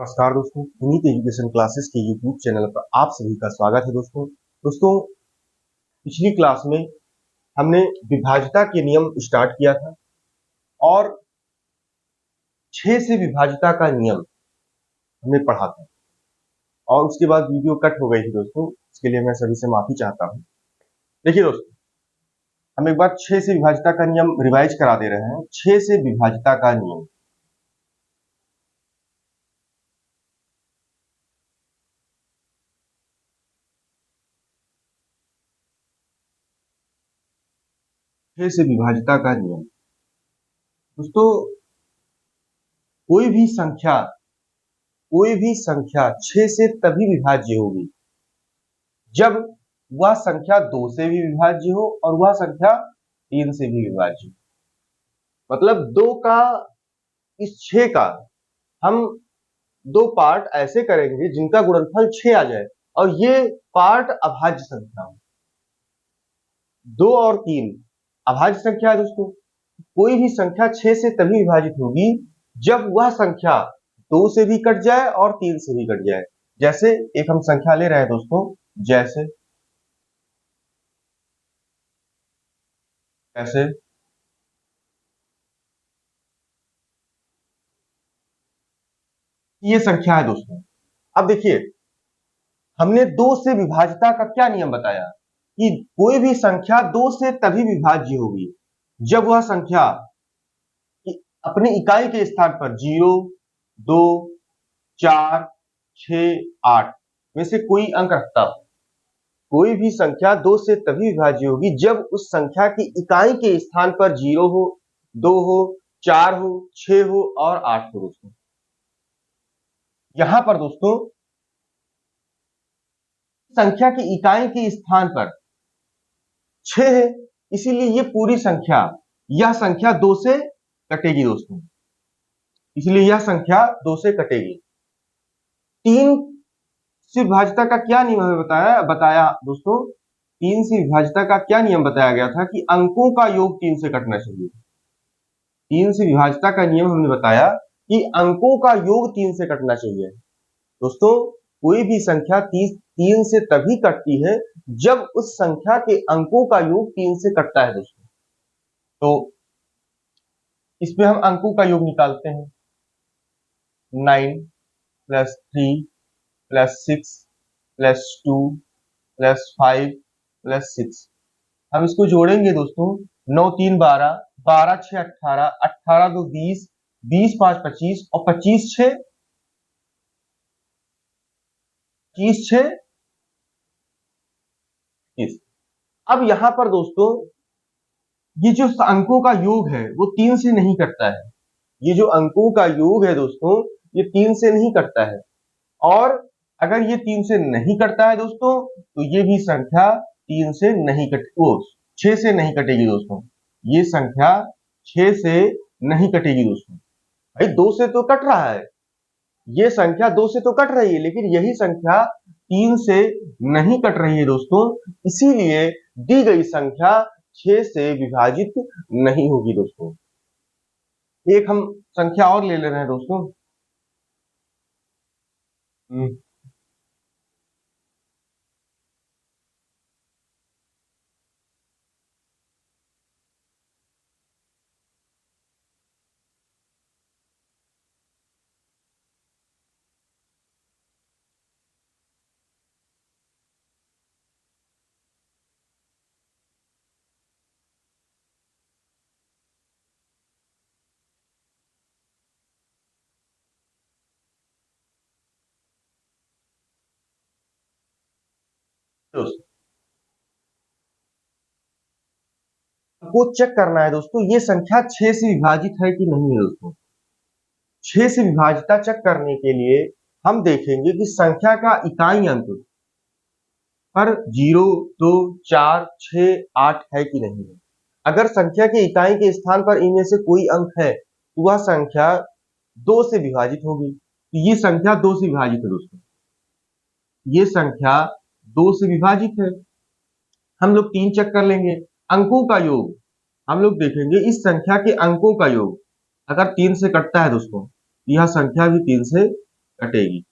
नमस्कार दोस्तों, Puneet education classes के यूट्यूब चैनल पर आप सभी का स्वागत है। दोस्तों पिछली क्लास में हमने विभाज्यता के नियम स्टार्ट किया था और 6 से विभाज्यता का नियम हमने पढ़ा था और उसके बाद वीडियो कट हो गई थी दोस्तों। इसके लिए मैं सभी से माफी चाहता हूँ। देखिए दोस्तों, हम एक बार 6 से विभाज्यता का नियम रिवाइज करा दे रहे हैं। 6 से विभाज्यता का नियम, से विभाज्यता का नियम दोस्तों, कोई भी संख्या 6 से तभी विभाज्य होगी जब वह संख्या 2 से भी विभाज्य हो और वह संख्या 3 से भी विभाज्य हो। मतलब 2 का इस 6 का हम दो पार्ट ऐसे करेंगे जिनका गुणनफल 6 आ जाए और ये पार्ट अभाज्य संख्या हो। 2 और 3 अभाज्य संख्या है दोस्तों। कोई भी संख्या 6 से तभी विभाजित होगी जब वह संख्या 2 से भी कट जाए और 3 से भी कट जाए। जैसे एक हम संख्या ले रहे हैं दोस्तों, जैसे ऐसे ये संख्या है दोस्तों। अब देखिए, हमने 2 से विभाज्यता का क्या नियम बताया कि कोई भी संख्या 2 से तभी विभाज्य होगी जब वह संख्या अपनी इकाई के स्थान पर 0, 2, 4, 6, 8 में से कोई अंक रखता हो। कोई भी संख्या 2 से तभी विभाज्य होगी जब उस संख्या की इकाई के स्थान पर 0 हो, 2 हो, 4 हो, 6 हो और 8 हो दोस्तों। यहां पर दोस्तों संख्या की इकाई के स्थान पर 6 है, इसीलिए ये पूरी संख्या, यह संख्या 2 से कटेगी दोस्तों। इसलिए यह संख्या 2 से कटेगी। 3 से विभाज्यता का क्या नियम हमें बताया दोस्तों। 3 से विभाज्यता का क्या नियम बताया गया था कि अंकों का योग 3 से कटना चाहिए। 3 से विभाज्यता का नियम हमने बताया कि अंकों का योग 3 से कटना चाहिए दोस्तों। कोई भी संख्या 3 से तभी कटती है जब उस संख्या के अंकों का योग 3 से कटता है दोस्तों। तो इसमें हम अंकों का योग निकालते हैं। 9 plus 3 plus 6 plus 2 plus 5 plus 6, हम इसको जोड़ेंगे दोस्तों। 9 3 12, 12 6 18, 18 2 20, 20 5 25 और 25 6 25 6 30। अब यहां पर दोस्तों ये जो अंकों का योग है वो 3 से नहीं कटता है। ये जो अंकों का योग है दोस्तों, ये 3 से नहीं कटता है। और अगर ये 3 से नहीं कटता है दोस्तों तो ये भी संख्या 3 से नहीं कट वो 6 से नहीं कटेगी दोस्तों। ये संख्या 6 से नहीं कटेगी दोस्तों। भाई 2 से तो कट रहा है, ये संख्या 2 से तो कट रही है, लेकिन यही संख्या 3 से नहीं कट रही है दोस्तों। इसीलिए दी गई संख्या 6 से विभाजित नहीं होगी दोस्तों। एक हम संख्या और ले रहे हैं दोस्तों। दोस्तों आपको चेक करना है दोस्तों, ये संख्या 6 से विभाजित है कि नहीं है दोस्तों। 6 से विभाजिता चेक करने के लिए हम देखेंगे कि संख्या का इकाई अंक पर 0, 2, 4, 6, 8 है कि नहीं है। अगर संख्या के इकाई के स्थान पर इनमें से कोई अंक है तो वह संख्या 2 से विभाजित होगी। तो ये संख्या 2 से विभाजित है दोस्तों। ये संख्या 2 से विभाजित है। हम लोग 3 चेक कर लेंगे। अंकों का योग हम लोग देखेंगे, इस संख्या के अंकों का योग अगर 3 से कटता है दोस्तों, यह संख्या भी 3 से कटेगी।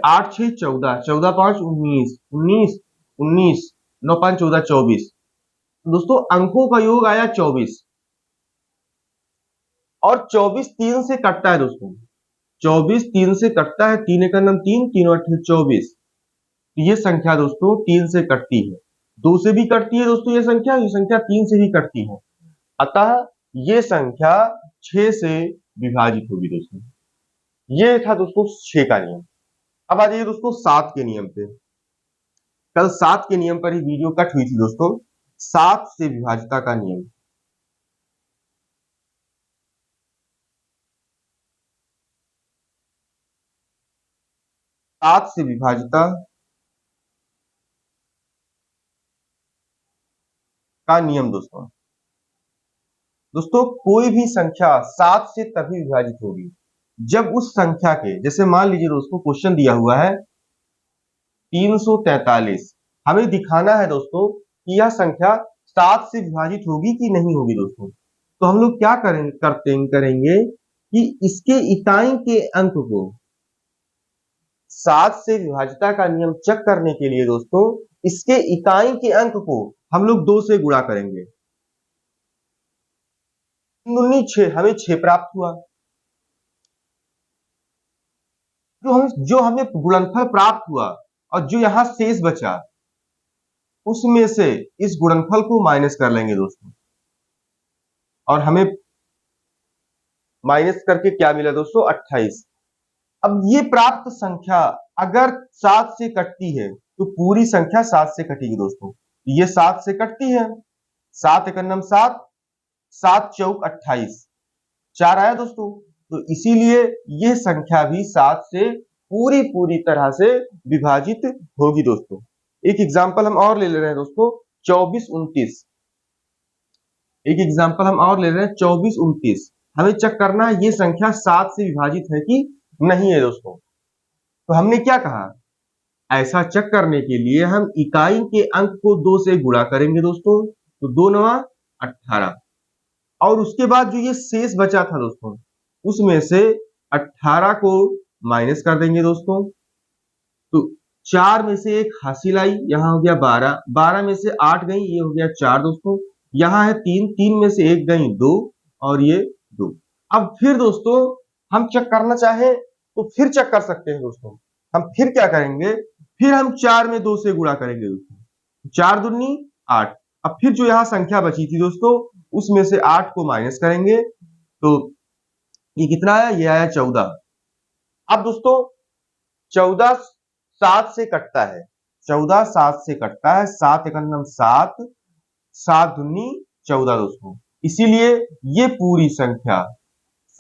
8 6 14, 14 5 19, 19 19, 9 5 14 24। दोस्तों अंकों का योग आया 24 और 24 3 से कटता है दोस्तों। 24 3 से कटता है, 3 का नाम 3, 3 और 24। ये संख्या दोस्तों 3 से कटती है, 2 से भी कटती है दोस्तों, ये संख्या 3 से भी कटती है। अतः ये संख्या 6 से विभाजित होगी दोस्तों। ये था दोस्तों 6 का नियम। अब आ जाइए दोस्तों 7 के नियम पे। कल 7 के नियम पर ही वीडियो कट हुई थी दोस्तों। 7 से विभाजिता का नियम। 7 से विभाजिता का नियम दोस्तों। दोस्तों कोई भी संख्या 7 से तभी विभाजित होगी जब उस संख्या के, जैसे मान लीजिए दोस्तों क्वेश्चन दिया हुआ है 343, हमें दिखाना है दोस्तों कि यह संख्या 7 से विभाजित होगी कि नहीं होगी दोस्तों। तो हम लोग क्या करेंगे कि इसके इकाई के अंक को 7 से विभाजिता का नियम चेक करने के लिए दोस्तों इसके इकाई के अंक को हम लोग 2 से गुणा करेंगे। 6 हमें 6 प्राप्त हुआ। जो हमें गुणनफल प्राप्त हुआ और जो यहां शेष बचा उसमें से इस गुणनफल को माइनस कर लेंगे दोस्तों। और हमें माइनस करके क्या मिला दोस्तों 28। अब ये प्राप्त संख्या अगर 7 से कटती है तो पूरी संख्या 7 से कटेगी दोस्तों। ये 7 से कटती है, 7 एक नम 7, 7 चौक 28, 4 आया दोस्तों। तो इसीलिए ये संख्या भी 7 से पूरी तरह से विभाजित होगी दोस्तों। एक एग्जांपल हम और ले रहे हैं दोस्तों 24 29। एक एग्जांपल हम और ले रहे हैं 24 29। हमें चेक करना है ये संख्या 7 से विभाजित है कि नहीं है दोस्तों। तो हमने क्या कहा, ऐसा चेक करने के लिए हम इकाई के अंक को 2 से गुणा करेंगे दोस्तों। तो 2 9 18 और उसके बाद जो ये शेष बचा था दोस्तों उसमें से 18 को माइनस कर देंगे दोस्तों। तो 4 में से एक हासिल आई, यहां हो गया 12, 12 में से 8 गई, ये हो गया 4 दोस्तों। यहां है 3, 3 में से एक गई 2 और ये 2। अब फिर दोस्तों हम चेक करना चाहें तो फिर चेक कर सकते हैं दोस्तों। हम फिर क्या करेंगे, फिर हम 4 में 2 से गुणा करेंगे दोस्तों। 4 दूनी 8। अब फिर जो यहां संख्या बची थी दोस्तों उसमें से 8 को माइनस करेंगे तो ये कितना आया, ये आया 14। अब दोस्तों 14 7 से कटता है, 14 7 से कटता है, 7 एक नम 7, 7 दूनी 14 दोस्तों। इसीलिए ये पूरी संख्या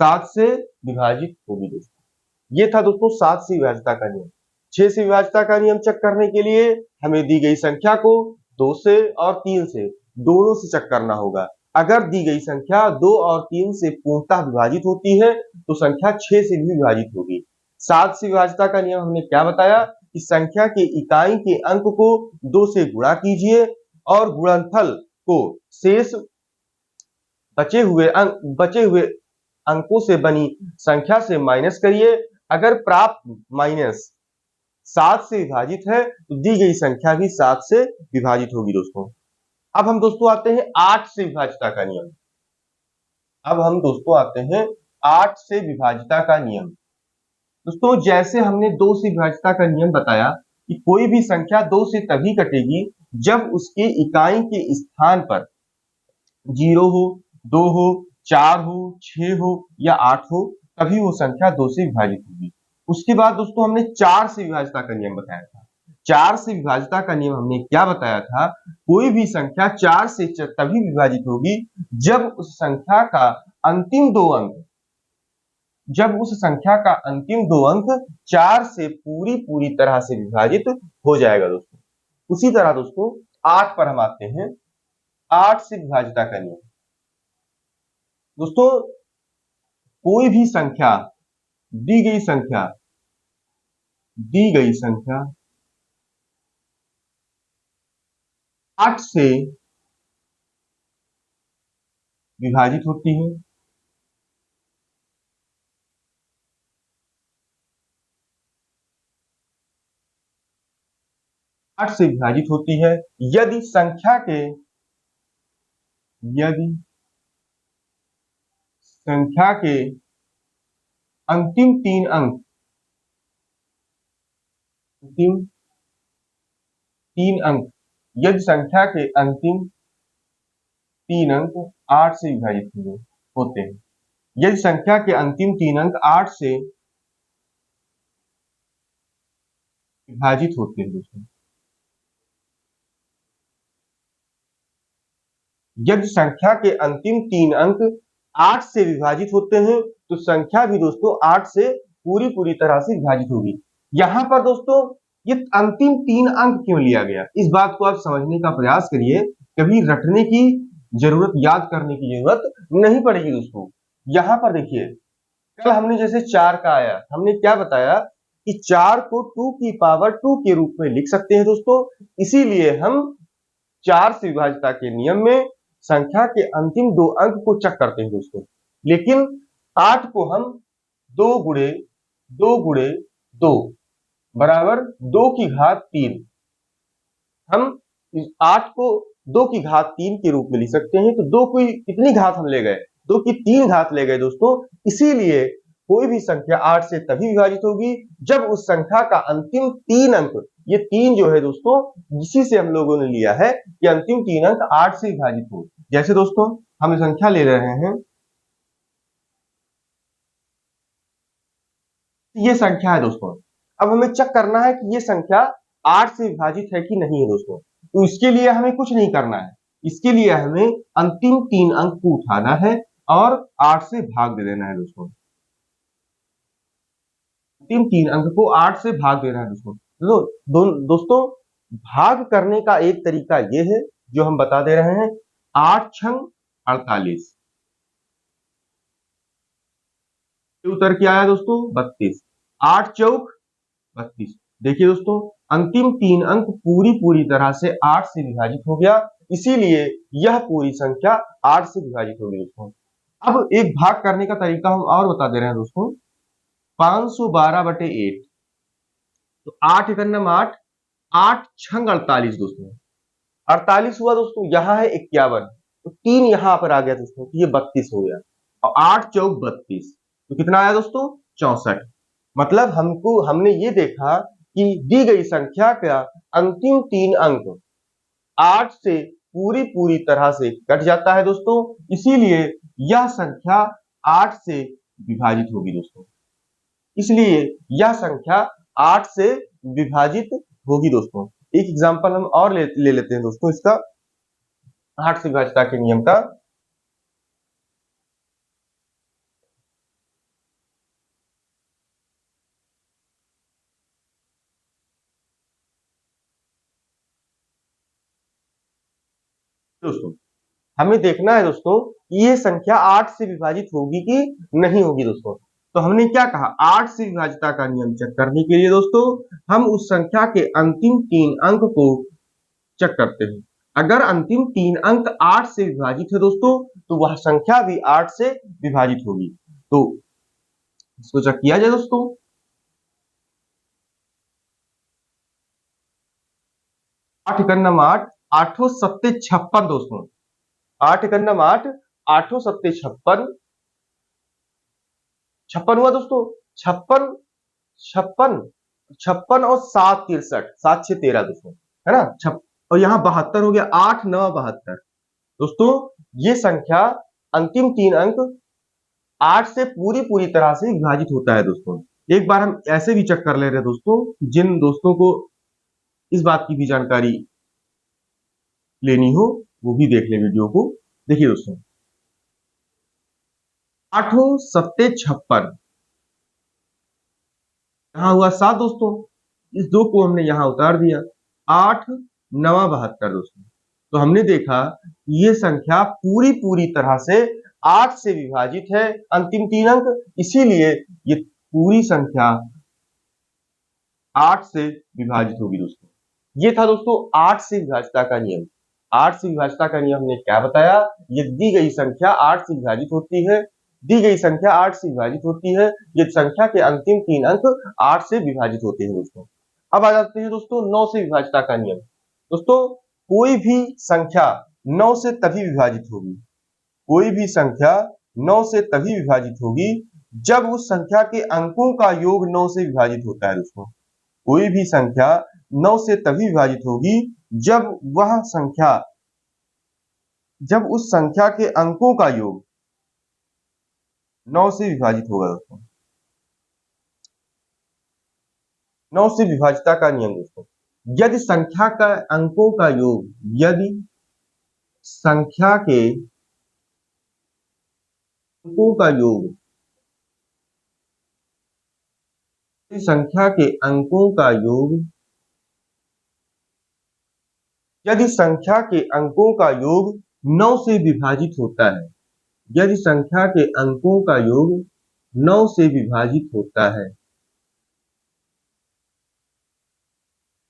7 से विभाजित होगी दोस्तों। ये था दोस्तों 7 से विभाजिता का नियम। 6 से विभाजिता का नियम चेक करने के लिए हमें दी गई संख्या को 2 से और 3 से दोनों से चेक करना होगा। अगर दी गई संख्या 2 और 3 से पूर्णतः विभाजित होती है तो संख्या 6 से भी विभाजित होगी। 7 से विभाजिता का नियम हमने क्या बताया कि संख्या के इकाई के अंक को 2 से गुणा कीजिए और गुणनफल को शेष बचे हुए अंकों से बनी संख्या से माइनस करिए। अगर प्राप्त माइनस 7 से विभाजित है तो दी गई संख्या भी 7 से विभाजित होगी दोस्तों। अब हम दोस्तों आते हैं 8 से विभाजिता का नियम। अब हम दोस्तों आते हैं 8 से विभाजिता का नियम। दोस्तों जैसे हमने 2 से विभाजिता का नियम बताया कि कोई भी संख्या 2 से तभी कटेगी जब उसके इकाई के स्थान पर 0 हो, 2 हो, 4 हो, 6 हो या 8 हो, तभी वो संख्या 2 से विभाजित होगी। उसके बाद दोस्तों हमने 4 से विभाजिता का नियम बताया था। 4 से विभाजिता का नियम हमने क्या बताया था, कोई भी संख्या 4 से तभी विभाजित होगी जब उस संख्या का अंतिम दो अंक 4 से पूरी तरह से विभाजित हो जाएगा दोस्तों। उसी तरह दोस्तों 8 पर हम आते हैं। 8 से विभाजिता का नियम। दोस्तों कोई भी संख्या दी गई संख्या 8 से विभाजित होती है 8 से विभाजित होती है, यदि संख्या के अंतिम 3 अंक अंतिम 3 अंक यदि संख्या के अंतिम 3 अंक 8 से विभाजित होते हैं, यदि संख्या के अंतिम 3 अंक 8 से विभाजित होते हैं दोस्तों, यदि संख्या के अंतिम 3 अंक 8 से विभाजित होते हैं तो संख्या भी दोस्तों 8 से पूरी तरह से विभाजित होगी। यहां पर दोस्तों ये अंतिम 3 अंक क्यों लिया गया, इस बात को आप समझने का प्रयास करिए। कभी रटने की जरूरत, याद करने की जरूरत नहीं पड़ेगी दोस्तों। यहां पर देखिए, कल हमने जैसे 4 का आया, हमने क्या बताया कि 4 को 2 की पावर 2 के रूप में लिख सकते हैं दोस्तों। इसीलिए हम 4 से विभाजितता के नियम में संख्या के अंतिम 2 अंक को चेक करते हैं दोस्तों। लेकिन 8 को हम 2 गुणे 2 बराबर 2 की घात 3, हम इस 8 को 2 की घात 3 के रूप में लिख सकते हैं। तो 2 की कितनी घात हम ले गए, 2 की 3 घात ले गए दोस्तों। इसीलिए कोई भी संख्या 8 से तभी विभाजित होगी जब उस संख्या का अंतिम 3 अंक, ये 3 जो है दोस्तों, इसी से हम लोगों ने लिया है कि अंतिम 3 अंक 8 से विभाजित हो। जैसे दोस्तों हम संख्या ले रहे हैं, ये संख्या है दोस्तों। अब हमें चेक करना है कि ये संख्या 8 से विभाजित है कि नहीं है दोस्तों। तो इसके लिए हमें कुछ नहीं करना है, इसके लिए हमें अंतिम 3 अंक को उठाना है और 8 से भाग दे देना है दोस्तों। अंतिम 3 अंक को 8 से भाग देना है दोस्तों। दोस्तों भाग करने का एक तरीका ये है जो हम बता दे रहे हैं, 8 छंग 48, उत्तर क्या आया दोस्तों 32, 8 चौक 32। देखिए दोस्तों अंतिम 3 अंक पूरी तरह से 8 से विभाजित हो गया, इसीलिए यह पूरी संख्या 8 से विभाजित हो गई दोस्तों। अब एक भाग करने का तरीका हम और बता दे रहे हैं दोस्तों, 512/8, तो 8 एकन्नम 8, 8 छंग 48 दोस्तों, 48 हुआ दोस्तों। यहां है 51, तो 3 यहां पर आ गया दोस्तों, तो ये 32 हो गया, और 8 चौक 32, तो कितना आया दोस्तों 64। मतलब हमने ये देखा कि दी गई संख्या का अंतिम 3 अंक 8 से पूरी तरह से कट जाता है दोस्तों, इसीलिए यह संख्या 8 से विभाजित होगी दोस्तों। इसलिए यह संख्या 8 से विभाजित होगी दोस्तों। एक एग्जांपल हम और ले लेते हैं दोस्तों इसका, 8 से विभाजितता के नियम का। दोस्तों हमें देखना है दोस्तों ये संख्या 8 से विभाजित होगी कि नहीं होगी दोस्तों। तो हमने क्या कहा, 8 से विभाजितता का नियम चेक करने के लिए दोस्तों हम उस संख्या के अंतिम 3 अंक को चेक करते हैं। अगर अंतिम 3 अंक 8 से विभाजित है दोस्तों, तो वह संख्या भी 8 से विभाजित होगी। तो इसको चेक किया जाए दोस्तों, 8 एकन्नम 8, 8 सत्ते 56 दोस्तों, 8 एकन्नम 8, 8 सत्ते 56, 56 हुआ दोस्तों, 56 56 56 और 7 63, 7 6 13 दोस्तों, है ना। और यहाँ 72 हो गया, 8 9 72 दोस्तों। ये संख्या अंतिम 3 अंक 8 से पूरी तरह से विभाजित होता है दोस्तों। एक बार हम ऐसे भी चेक कर ले रहे हैं दोस्तों, जिन दोस्तों को इस बात की भी जानकारी लेनी हो वो भी देख ले वीडियो को। देखिए दोस्तों 8 सत्ते 56, यहां हुआ 7 दोस्तों, इस 2 को हमने यहां उतार दिया, 8 9 72 दोस्तों। तो हमने देखा ये संख्या पूरी तरह से 8 से विभाजित है अंतिम 3 अंक, इसीलिए ये पूरी संख्या 8 से विभाजित होगी दोस्तों। ये था दोस्तों 8 से विभाजितता का नियम। 8 से विभाजितता का नियम हमने क्या बताया, ये दी गई संख्या 8 से विभाजित होती है, दी गई संख्या 8 से विभाजित होती है, ये संख्या के अंतिम 3 अंक 8 से विभाजित होते हैं दोस्तों। अब आ जाते हैं दोस्तों 9 से विभाज्यता का नियम। दोस्तों कोई भी संख्या 9 से तभी विभाजित होगी, कोई भी संख्या 9 से तभी विभाजित होगी जब उस संख्या के अंकों का योग 9 से विभाजित होता है। दोस्तों कोई भी संख्या 9 से तभी विभाजित होगी जब वह संख्या जब उस संख्या के अंकों का योग 9 से विभाजित होगा। दोस्तों 9 से विभाज्यता का नियम। दोस्तों यदि संख्या का अंकों का योग यदि संख्या के अंकों का योग संख्या के अंकों का योग यदि संख्या के अंकों का योग 9 से विभाजित होता है, यदि संख्या के अंकों का योग 9 से विभाजित होता है,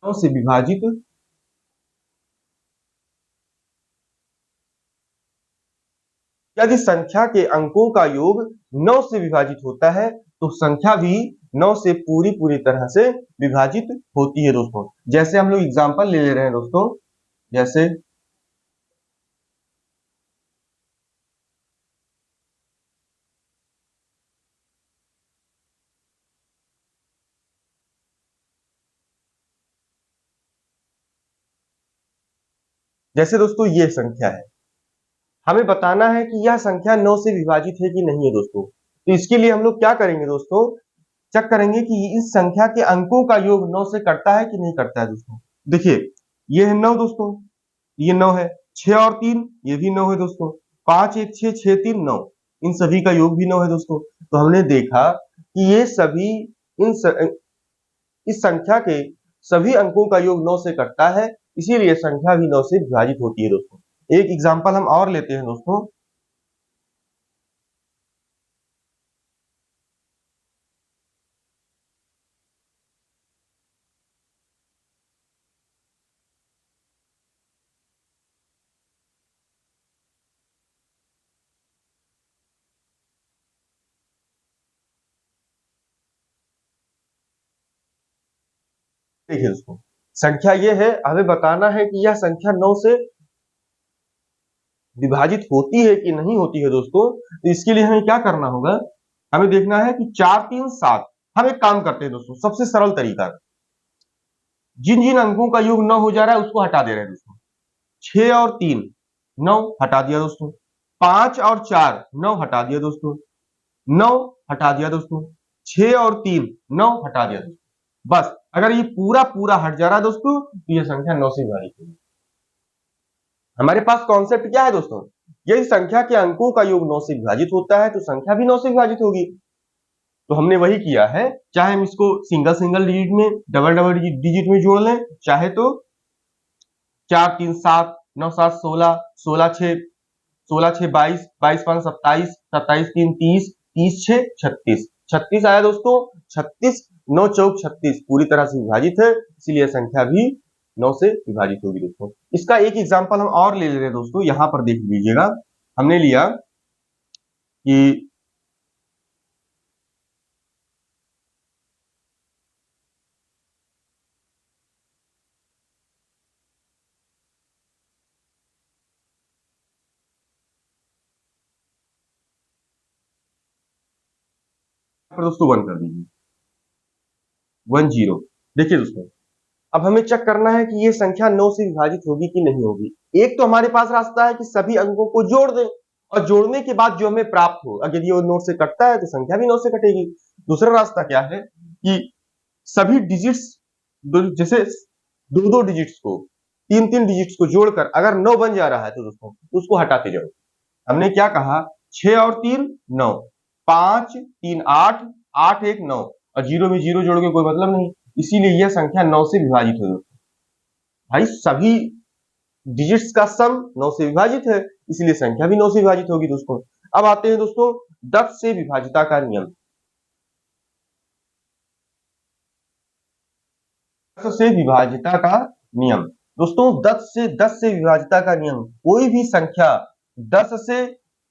9 से विभाजित यदि संख्या के अंकों का योग 9 से विभाजित होता है तो संख्या भी 9 से पूरी तरह से विभाजित होती है। दोस्तों जैसे हम लोग एग्जांपल ले रहे हैं दोस्तों, जैसे दोस्तों ये संख्या है, हमें बताना है कि यह संख्या 9 से विभाजित है कि नहीं है। दोस्तों तो इसके लिए हम लोग क्या करेंगे दोस्तों, चेक करेंगे कि इस संख्या के अंकों का योग 9 से कटता है कि नहीं कटता है। दोस्तों देखिए ये है 9 दोस्तों, ये 9 है, 6 और 3 ये भी 9 है दोस्तों, 5 1 6 6 3 9, इन सभी का योग भी 9 है दोस्तों। तो हमने देखा कि ये सभी इस संख्या के सभी अंकों का योग 9 से कटता है, इसीलिए संख्या भी 9 से विभाजित होती है। दोस्तों एक एग्जांपल हम और लेते हैं दोस्तों, देखिए दोस्तों संख्या ये है, हमें बताना है कि यह संख्या 9 से विभाजित होती है कि नहीं होती है। दोस्तों तो इसके लिए हमें क्या करना होगा, हमें देखना है कि 4 3 7। हम एक काम करते हैं दोस्तों, सबसे सरल तरीका, जिन जिन अंकों का योग 9 हो जा रहा है उसको हटा दे रहे हैं दोस्तों। 6 और 3 9 हटा दिया दोस्तों, 5 और 4 9 हटा दिया दोस्तों, 9 हटा दिया दोस्तों, 6 और 3 9 हटा दिया दोस्तों। बस अगर ये पूरा हट जा रहा है दोस्तों तो ये संख्या 9 से विभाजित होगी। हमारे पास कॉन्सेप्ट क्या है दोस्तों, यदि संख्या के अंकों का योग 9 से विभाजित होता है तो संख्या भी 9 से विभाजित होगी। तो हमने वही किया है, चाहे हम इसको सिंगल डिजिट में, डबल डिजिट में जोड़ लें, चाहे तो 4 3 7 9 7 16 16 6 16 6 22 22 5 27 27 3 30 30 6 36 36 आया दोस्तों, 36 9 चौक 36 पूरी तरह से विभाजित है, इसलिए संख्या भी 9 से विभाजित होगी। दोस्तों इसका एक एग्जांपल हम और ले ले रहे हैं दोस्तों, यहां पर देख लीजिएगा, हमने लिया कि दोस्तों 1 कर दीजिए, 10। देखिए दोस्तों अब हमें चेक करना है कि ये संख्या 9 से विभाजित होगी कि नहीं होगी। एक तो हमारे पास रास्ता है कि सभी अंकों को जोड़ दें और जोड़ने के बाद जो हमें प्राप्त हो, अगर ये 9 से कटता है तो संख्या भी 9 से कटेगी। दूसरा रास्ता क्या है कि सभी डिजिट्स जैसे दो डिजिट्स को, तीन डिजिट्स को जोड़कर अगर 9 बन जा रहा है तो दोस्तों उसको हटाते जाओ। हमने क्या कहा, 6 और 3 9, 5 3 8 8 1 9 और 0 में 0 जोड़ के कोई मतलब नहीं, इसीलिए यह संख्या 9 से विभाजित है। भाई सभी डिजिट्स का सम 9 से विभाजित है, इसलिए संख्या भी 9 से विभाजित होगी। दोस्तों अब आते हैं दोस्तों 10 से विभाजिता का नियम। 10 से विभाजिता का नियम दोस्तों, 10 से विभाजिता का नियम, कोई भी संख्या 10 से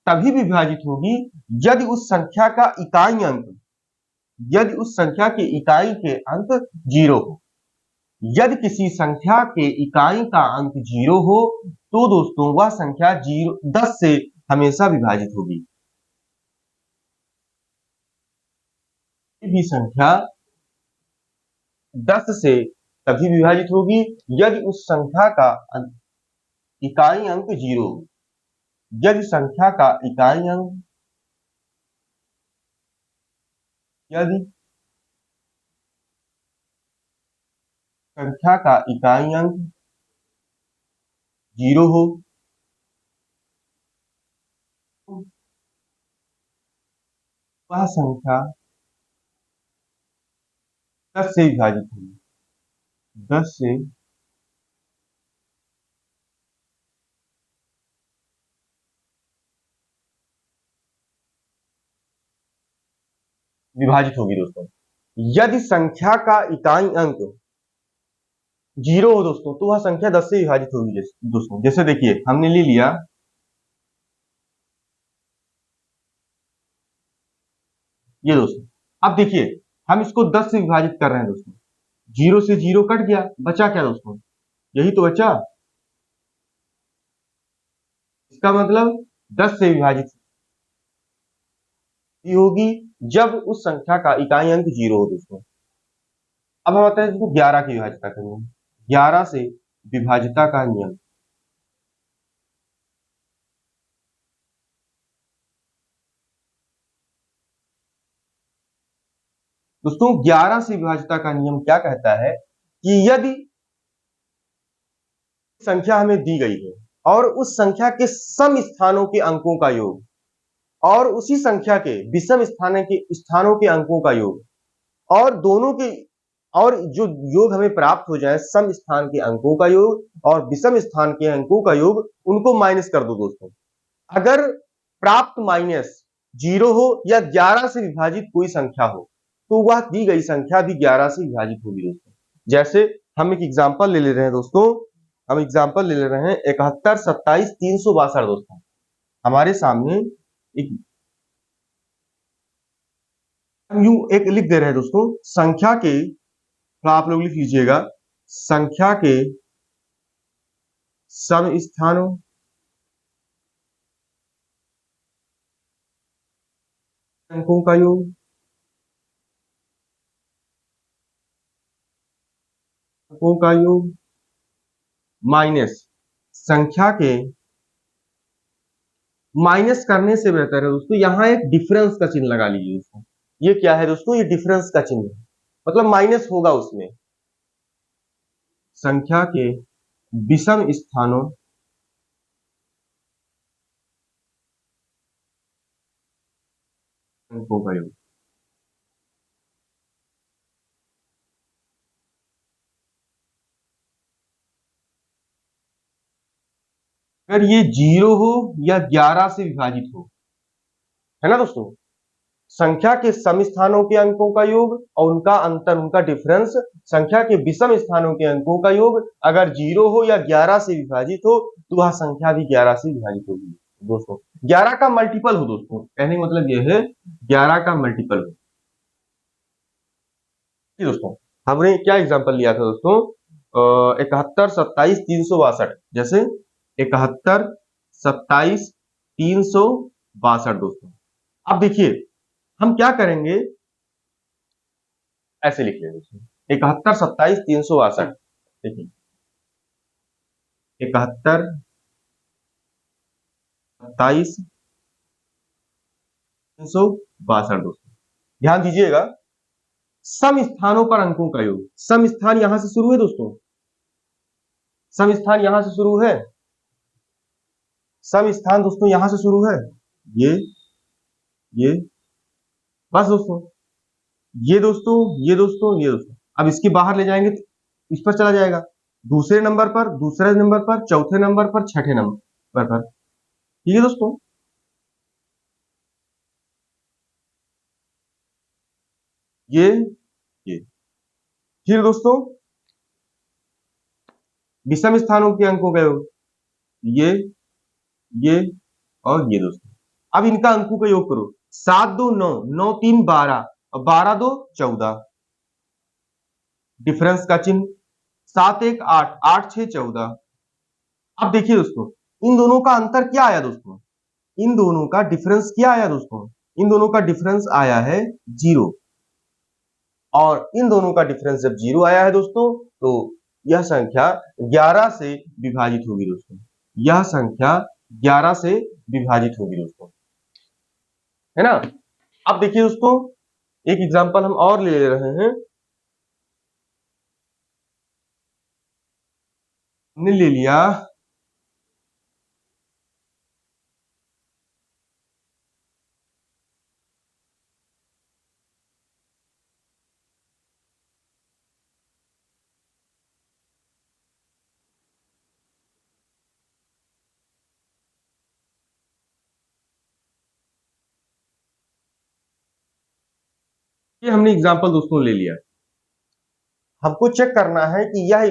तभी विभाजित होगी यदि उस संख्या का इकाई अंक, यदि उस संख्या के इकाई के अंक 0 हो। यदि किसी संख्या के इकाई का अंक 0 हो तो दोस्तों वह संख्या 10 से हमेशा विभाजित होगी। भी संख्या 10 से तभी विभाजित होगी यदि उस संख्या का इकाई अंक 0 हो। यदि संख्या का इकाई अंक यदि संख्या का इकाई अंक 0 हो वह संख्या 10 से विभाजित होगी। 10 से विभाजित होगी दोस्तों। यदि संख्या का इकाई अंक 0 हो दोस्तों तो वह संख्या 10 से विभाजित होगी दोस्तों। जैसे देखिए हमने ले लिया ये दोस्तों। अब देखिए हम इसको 10 से विभाजित कर रहे हैं दोस्तों। 0 से 0 कट गया, बचा क्या दोस्तों? यही तो बचा। इसका मतलब 10 से विभाजित होगी जब उस संख्या का इकाई अंक 0 हो दोस्तों। अब हम आते हैं इसको 11 की विभाजिता का नियम। 11 से विभाजिता का नियम। दोस्तों 11 से विभाजिता का नियम क्या कहता है कि यदि संख्या हमें दी गई है और उस संख्या के सम स्थानों के अंकों का योग और उसी संख्या के विषम स्थानों के अंकों का योग और दोनों के और जो योग हमें प्राप्त हो जाए सम स्थान के अंकों का योग और विषम स्थान के अंकों का योग, उनको माइनस कर दो दोस्तों। अगर प्राप्त माइनस 0 हो या 11 से विभाजित कोई संख्या हो तो वह दी गई संख्या भी 11 से विभाजित होगी दोस्तों। जैसे हम एक एग्जांपल ले रहे हैं दोस्तों। हम एग्जांपल ले रहे हैं 71, 27, 362 दोस्तों। हमारे सामने एक हम यूं एक लिख दे रहे हैं दोस्तों। संख्या के तो आप लोग लिख लीजिएगा संख्या के सम स्थानों अंकों का योग अंकों का योग माइनस संख्या के माइनस करने से बेहतर है दोस्तों यहां एक डिफरेंस का चिन्ह लगा लीजिए दोस्तों। ये क्या है दोस्तों? ये डिफरेंस का चिन्ह है, मतलब माइनस होगा उसमें। संख्या के विषम स्थानों अंकों का योग। अगर ये 0 हो या 11 से विभाजित हो, है ना दोस्तों, संख्या के सम स्थानों के अंकों का योग और उनका अंतर, उनका डिफरेंस संख्या के विषम स्थानों के अंकों का योग अगर 0 हो या 11 से विभाजित हो तो वह संख्या भी 11 से विभाजित होगी दोस्तों। 11 का मल्टीपल हो दोस्तों, कहने का मतलब यह है 11 का मल्टीपल हो। दोस्तों हमने क्या एग्जांपल लिया था दोस्तों? 71, 27, 362। जैसे 71, 27, 362 दोस्तों। अब देखिए हम क्या करेंगे, ऐसे लिख लेंगे दोस्तों 71, 27, 362। देखिए 71, 27, 362 दोस्तों। ध्यान दीजिएगा सम स्थानों पर अंकों का योग। सम स्थान यहां से शुरू है दोस्तों, सम स्थान यहां से शुरू है, सम स्थान दोस्तों यहां से शुरू है। ये बस दोस्तों, ये दोस्तों, ये दोस्तों, ये दोस्तों। अब इसके बाहर ले जाएंगे तो इस पर चला जाएगा, दूसरे नंबर पर, दूसरे नंबर पर, चौथे नंबर पर, छठे नंबर पर। ठीक है दोस्तों। ये फिर दोस्तों विषम स्थानों के अंकों का योग, ये ये और ये दोस्तों। अब इनका अंकों का योग करो। 7 2 9, 9 3 12 और 12 2 14। डिफरेंस का चिन्ह, 7 1 8, 8 6 14। अब देखिए दोस्तों, इन दोनों का अंतर क्या आया दोस्तों, इन दोनों का डिफरेंस क्या आया दोस्तों, इन दोनों का डिफरेंस आया है 0। और इन दोनों का डिफरेंस जब 0 आया है दोस्तों, तो यह संख्या 11 से विभाजित होगी दोस्तों, यह संख्या 11 से विभाजित होगी दोस्तों, है ना। अब देखिए दोस्तों, एक एग्जांपल हम और ले रहे हैं। हमने ले लिया ये हमने एग्जांपल दोस्तों ले लिया। हमको चेक करना है कि यह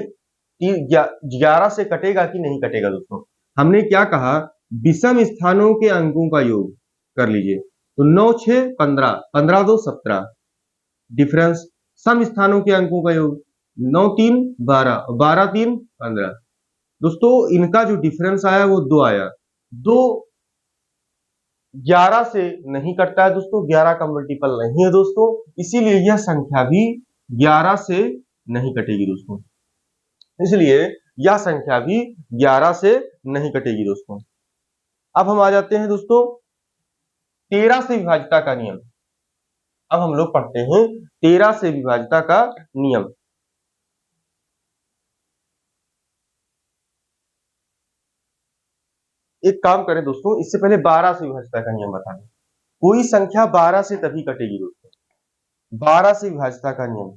11 से कटेगा कि नहीं कटेगा दोस्तों। हमने क्या कहा, विषम स्थानों के अंकों का योग कर लीजिए। तो 9 6 15, 15 2 17, डिफरेंस सम स्थानों के अंकों का योग 9 3 12, 12 3 15। दोस्तों इनका जो डिफरेंस आया वो 2 आया। 2 11 से नहीं कटता है दोस्तों, 11 का मल्टीपल नहीं है दोस्तों, इसीलिए यह संख्या भी 11 से नहीं कटेगी दोस्तों, इसलिए यह संख्या भी 11 से नहीं कटेगी दोस्तों। अब हम आ जाते हैं दोस्तों 13 से विभाजिता का नियम। अब हम लोग पढ़ते हैं 13 से विभाजिता का नियम। एक काम करें दोस्तों, इससे पहले 12 से विभाजिता का नियम बता दें। कोई संख्या 12 से तभी कटेगी दोस्तों, 12 से विभाजिता का नियम।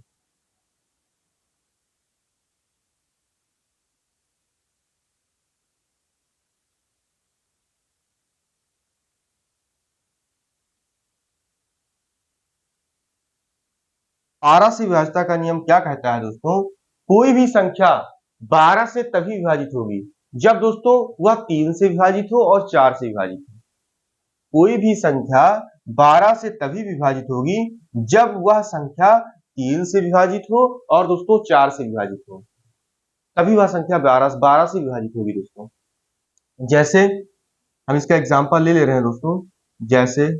बारह से विभाजिता का नियम क्या कहता है दोस्तों, कोई भी संख्या 12 से तभी विभाजित होगी जब दोस्तों वह 3 से विभाजित हो और 4 से विभाजित हो। कोई भी संख्या 12 से तभी विभाजित होगी जब वह संख्या 3 से विभाजित हो और दोस्तों 4 से विभाजित हो, तभी वह संख्या 12 से विभाजित होगी दोस्तों। जैसे हम इसका एग्जांपल ले ले रहे हैं दोस्तों, जैसे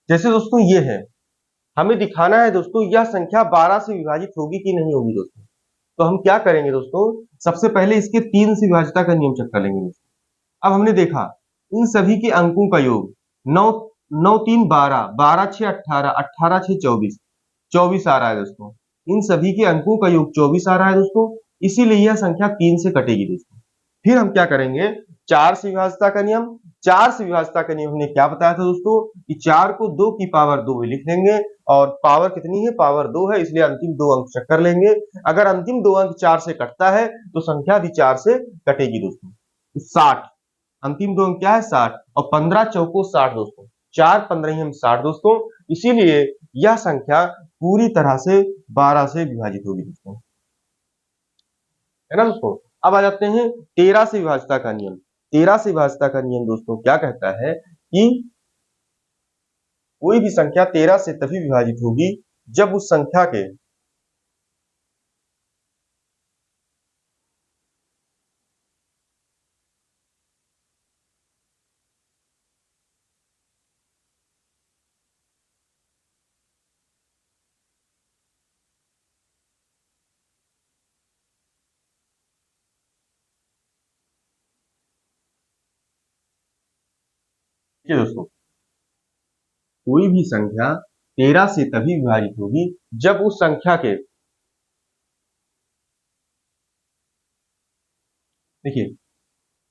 जैसे दोस्तों ये है, हमें दिखाना है दोस्तों यह संख्या 12 से विभाजित होगी कि नहीं होगी दोस्तों। तो हम क्या करेंगे दोस्तों, सबसे पहले इसके 3 से विभाजिता का नियम चेक कर लेंगे दोस्तों। अब हमने देखा इन सभी के अंकों का योग 9 9 3 12, 12 6 18, 18 6 24, 24 आ रहा है दोस्तों। इन सभी के अंकों का योग 24 आ रहा है दोस्तों, इसीलिए यह संख्या 3 से कटेगी दोस्तों। फिर हम क्या करेंगे, 4 से विभाजिता का नियम। 4 से विभाजिता का नियम हमने क्या बताया था दोस्तों, कि 4 को 2 की पावर 2 में लिख देंगे, और पावर कितनी है, पावर 2 है, इसलिए अंतिम 2 अंक चेक कर लेंगे। अगर अंतिम 2 अंक 4 से कटता है तो संख्या भी 4 से कटेगी दोस्तों। 60, अंतिम 2 अंक क्या है, 60, और 15 चौको 60 दोस्तों, 4 15 हम 60 दोस्तों, इसीलिए यह संख्या पूरी तरह से 12 से विभाजित होगी दोस्तों, है ना दोस्तों। अब आ जाते हैं 13 से विभाजिता का नियम। 13 से विभाजिता का नियम दोस्तों क्या कहता है कि कोई भी संख्या 13 से तभी विभाजित होगी जब उस संख्या के देखिए दोस्तों, कोई भी संख्या 13 से तभी विभाजित होगी जब उस संख्या के देखिए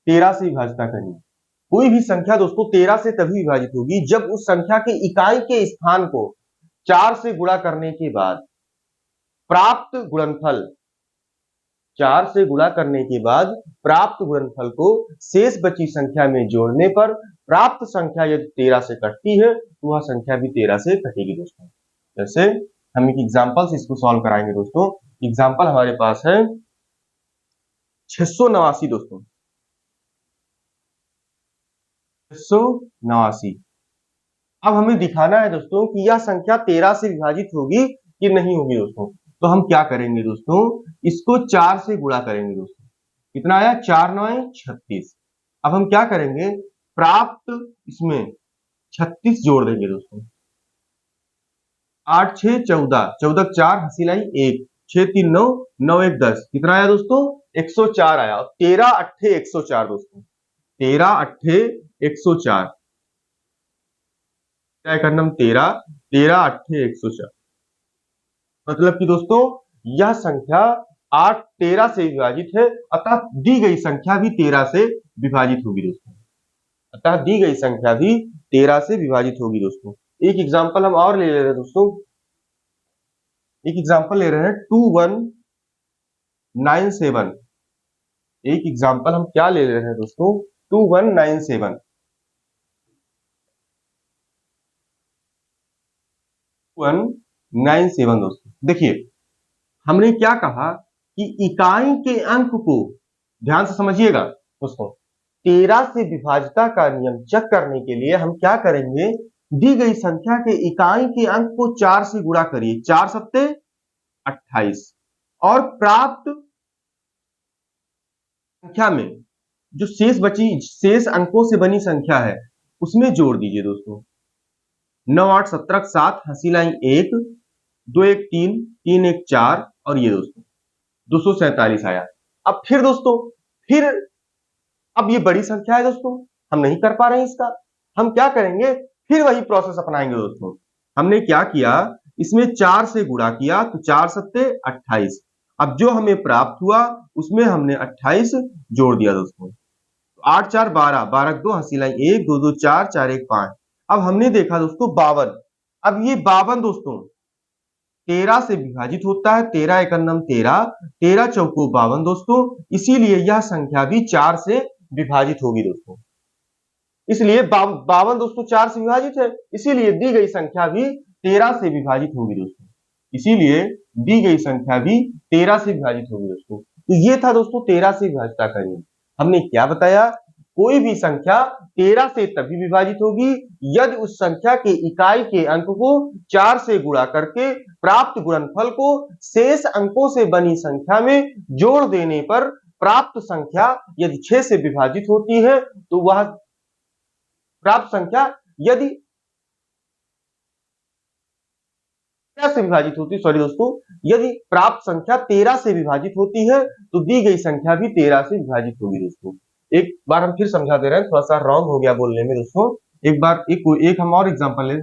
13 से विभाजिता करिए। कोई भी संख्या दोस्तों 13 से तभी विभाजित होगी जब उस संख्या के इकाई के स्थान को 4 से गुणा करने के बाद प्राप्त गुणनफल 4 से गुणा करने के बाद प्राप्त गुणनफल को शेष बची संख्या में जोड़ने पर प्राप्त संख्या यदि 13 से कटती है तो वह संख्या भी 13 से कटेगी दोस्तों। जैसे हम एक एग्जांपल से इसको सॉल्व कराएंगे दोस्तों। एग्जांपल हमारे पास है 689 दोस्तों, 689। अब हमें दिखाना है दोस्तों कि यह संख्या 13 से विभाजित होगी कि नहीं होगी दोस्तों। तो हम क्या करेंगे दोस्तों, इसको 4 से गुणा करेंगे दोस्तों। कितना आया, 4 9 36। अब हम क्या करेंगे, प्राप्त इसमें 36 जोड़ देंगे दोस्तों। 8 6 14, 14 4 हंसी लाई 1, 6 3 9, 9 1 10। कितना आया दोस्तों, 104 आया। 13 8 104 दोस्तों, 13 8 104 क्या करना, 13 13 8 104। मतलब कि दोस्तों यह संख्या 8 13 से विभाजित है, अतः दी गई संख्या भी 13 से विभाजित होगी दोस्तों। अतः दी गई संख्या भी 13 से विभाजित होगी दोस्तों। एक एग्जांपल हम और ले रहे हैं दोस्तों, एक एग्जांपल ले रहे हैं 2197। एक एग्जांपल हम क्या ले रहे हैं दोस्तों, 2197। 2197 दोस्तों, देखिए हमने क्या कहा कि इकाई के अंक को ध्यान से समझिएगा दोस्तों, 13 से विभाजिता का नियम चेक करने के लिए हम क्या करेंगे, दी गई संख्या के इकाई के अंक को 4 से गुणा करिए, 4 सत्ते 28 और प्राप्त संख्या में जो शेष अंकों से बनी संख्या है उसमें जोड़ दीजिए दोस्तों। 9 8 17 7 हंसी लाई 1, 2 1 3, 3 1 4 और ये दोस्तों 247 आया। अब फिर दोस्तों फिर अब ये बड़ी संख्या है दोस्तों, हम नहीं कर पा रहे हैं इसका, हम क्या करेंगे, फिर वही प्रोसेस अपनाएंगे दोस्तों। हमने क्या किया, इसमें 4 से गुणा किया तो 4 सत्ते 28। अब जो हमें प्राप्त हुआ उसमें हमने 28 जोड़ दिया दोस्तों। 8 4 12, 12 2 हंसी लाई 1, 2 2 4, 4 1 5। अब हमने देखा दोस्तों 52। अब ये 52 दोस्तों 13 से विभाजित होता है, 13 एकन्नम 13, 13 चौको 52 दोस्तों, इसीलिए यह संख्या भी 4 से विभाजित होगी दोस्तों। इसलिए 52 दोस्तों 4 से विभाजित है, इसीलिए दी गई संख्या भी 13 से विभाजित होगी दोस्तों। इसीलिए दी गई संख्या भी 13 से विभाजित होगी दोस्तों। तो ये था दोस्तों 13 से विभाजिता का नियम। हमने क्या बताया, कोई भी संख्या 13 से तभी विभाजित होगी यदि उस संख्या के इकाई के अंक को 4 से गुणा करके प्राप्त गुणनफल को शेष अंकों से बनी संख्या में जोड़ देने पर प्राप्त संख्या यदि 6 से विभाजित होती है तो वह प्राप्त संख्या यदि 13 से विभाजित होती, सॉरी दोस्तों, यदि प्राप्त संख्या 13 से विभाजित होती है तो दी गई संख्या भी 13 से विभाजित होगी दोस्तों। एक बार हम फिर समझा दे रहे हैं, थोड़ा सा रॉन्ग हो गया बोलने में दोस्तों। एक बार एक हम और एग्जांपल ले,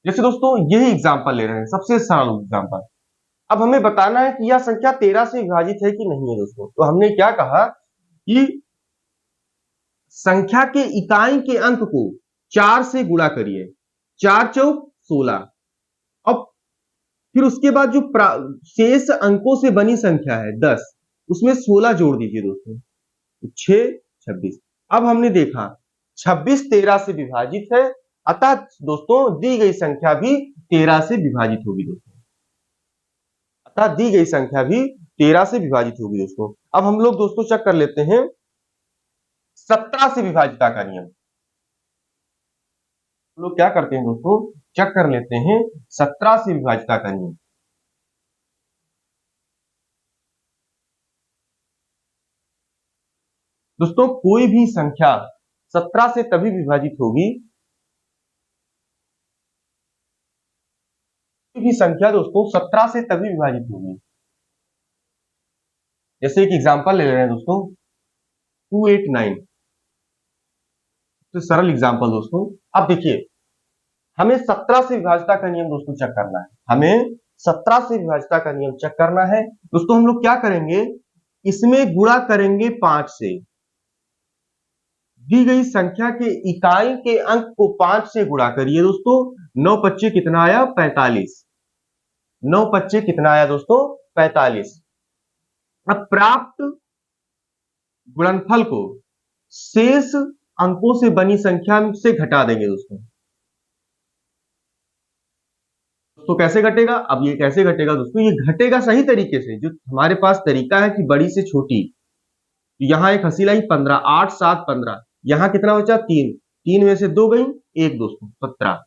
जैसे दोस्तों यही एग्जांपल ले रहे हैं, सबसे सरल एग्जांपल। अब हमें बताना है कि यह संख्या 13 से विभाजित है कि नहीं है दोस्तों। तो हमने क्या कहा कि संख्या के इकाई के अंक को 4 से गुणा करिए, 4 चौक 16। अब फिर उसके बाद जो शेष अंकों से बनी संख्या है 10, उसमें 16 जोड़ दीजिए दोस्तों, 6 26। अब हमने देखा 26 13 से विभाजित है, अतः दोस्तों दी गई संख्या भी 13 से विभाजित होगी दोस्तों। अतः दी गई संख्या भी 13 से विभाजित होगी दोस्तों। अब हम लोग दोस्तों चेक कर लेते हैं 17 से विभाजिता का नियम। हम लोग क्या करते हैं दोस्तों, चेक कर लेते हैं 17 से विभाजिता का नियम। दोस्तों कोई भी संख्या 17 से तभी विभाजित होगी, कोई भी संख्या दोस्तों 17 से तभी विभाजित होगी। जैसे एक एग्जांपल ले रहे हैं दोस्तों 289, तो सरल एग्जांपल दोस्तों। अब देखिए हमें 17 से विभाजिता का नियम दोस्तों चेक करना है, हमें 17 से विभाजिता का नियम चेक करना है दोस्तों। हम लोग क्या करेंगे, इसमें गुणा करेंगे 5 से। दी गई संख्या के इकाई के अंक को 5 से गुणा करिए दोस्तों। 9 पच्चे कितना आया? 45। 9 पच्चे कितना आया दोस्तों? 45। अब प्राप्त गुणनफल को शेष अंकों से बनी संख्या से घटा देंगे दोस्तों। तो कैसे घटेगा? अब ये कैसे घटेगा दोस्तों? ये घटेगा सही तरीके से, जो हमारे पास तरीका है कि बड़ी से छोटी। यहां एक हंसी लाई 15, 8 7 15, यहां कितना बचा? 3, 3 में से 2 गई, 1 दोस्तों 17।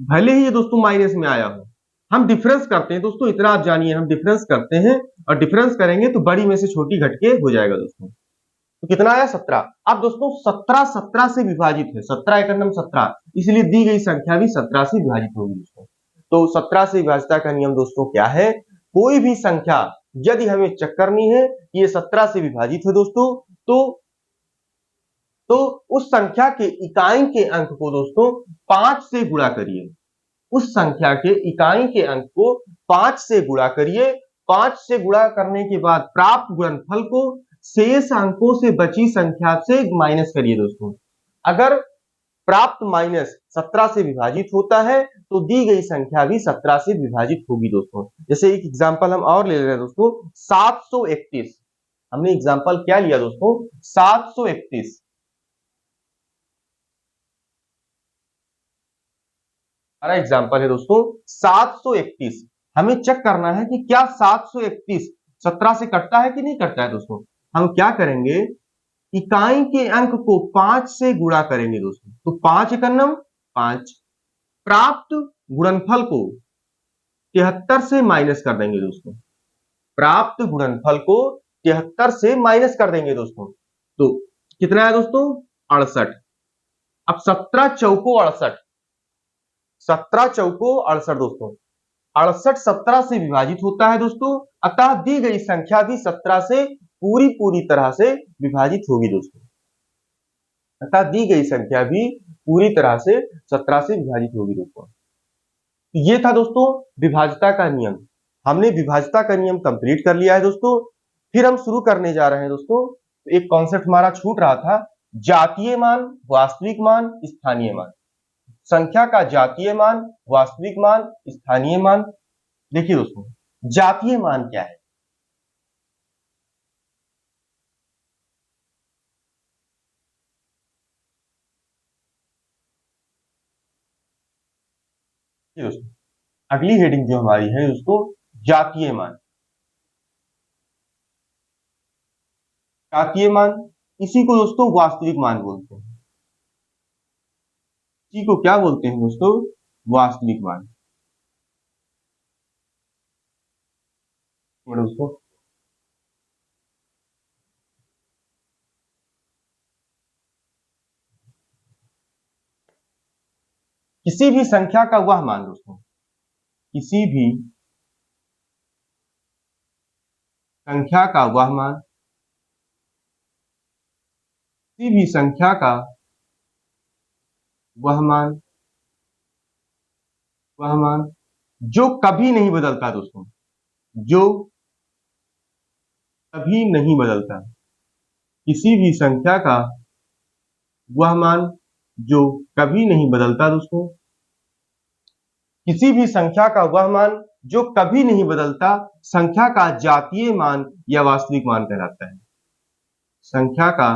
भले ही ये दोस्तों माइनस में आया हो, हम डिफरेंस करते हैं दोस्तों, इतना आप जानिए, हम डिफरेंस करते हैं और डिफरेंस करेंगे तो बड़ी में से छोटी घट के हो जाएगा दोस्तों। तो कितना आया? 17। अब दोस्तों 17 17 से विभाजित है, 17 एकम 17, इसलिए दी गई संख्या भी 17 से विभाजित होगी दोस्तों। तो 17 से विभाजिता का नियम दोस्तों क्या है? कोई भी संख्या यदि हमें चेक करनी है कि ये 17 से विभाजित है दोस्तों, तो उस संख्या के इकाई के अंक को दोस्तों 5 से गुणा करिए। उस संख्या के इकाई के अंक को 5 से गुणा करिए। 5 से गुणा करने के बाद प्राप्त गुणनफल को शेष अंकों से बची संख्या से माइनस करिए दोस्तों। अगर प्राप्त माइनस 17 से विभाजित होता है तो दी गई संख्या भी 17 से विभाजित होगी दोस्तों। जैसे एक एग्जांपल हम और ले रहे हैं दोस्तों, 731। हमने एग्जांपल क्या लिया दोस्तों? 731। हमारा एग्जांपल है दोस्तों 731। हमें चेक करना है कि क्या 731 17 से कटता है कि नहीं कटता है दोस्तों। हम क्या करेंगे? इकाई के अंक को 5 से गुणा करेंगे दोस्तों। तो 5 एकम 5। प्राप्त गुणनफल को 73 से माइनस कर देंगे दोस्तों। प्राप्त गुणनफल को 73 से माइनस कर देंगे दोस्तों। तो कितना है दोस्तों? 68। अब 17 चौको 68, 17 चौको 68 दोस्तों। 68 17 से विभाजित होता है दोस्तों, अतः दी गई संख्या भी 17 से पूरी तरह से विभाजित होगी दोस्तों। अतः दी गई संख्या भी पूरी तरह से 17 से विभाजित होगी दोस्तों। ये था दोस्तों विभाज्यता का नियम। हमने विभाज्यता का नियम कंप्लीट कर लिया है दोस्तों। फिर हम शुरू करने जा रहे हैं दोस्तों, एक कॉन्सेप्ट हमारा छूट रहा था, जातीय मान, वास्तविक मान, स्थानीय मान। संख्या का जातीय मान, वास्तविक मान, स्थानीय मान। देखिए दोस्तों, जातीय मान क्या है? दोस्तों अगली हेडिंग जो हमारी है दोस्तों, जातीय मान। जातीय मान, इसी को दोस्तों वास्तविक मान बोलते हैं। इसी को क्या बोलते हैं दोस्तों? वास्तविक मान। दोस्तों किसी भी संख्या का वह मान दोस्तों, किसी भी संख्या का वह मान, किसी भी संख्या का वह मान, वह मान जो कभी नहीं बदलता दोस्तों, जो कभी नहीं बदलता। किसी भी संख्या का वह मान जो कभी नहीं बदलता दोस्तों। किसी भी संख्या का वह मान जो कभी नहीं बदलता संख्या का जातीय मान या वास्तविक मान कहलाता है। संख्या का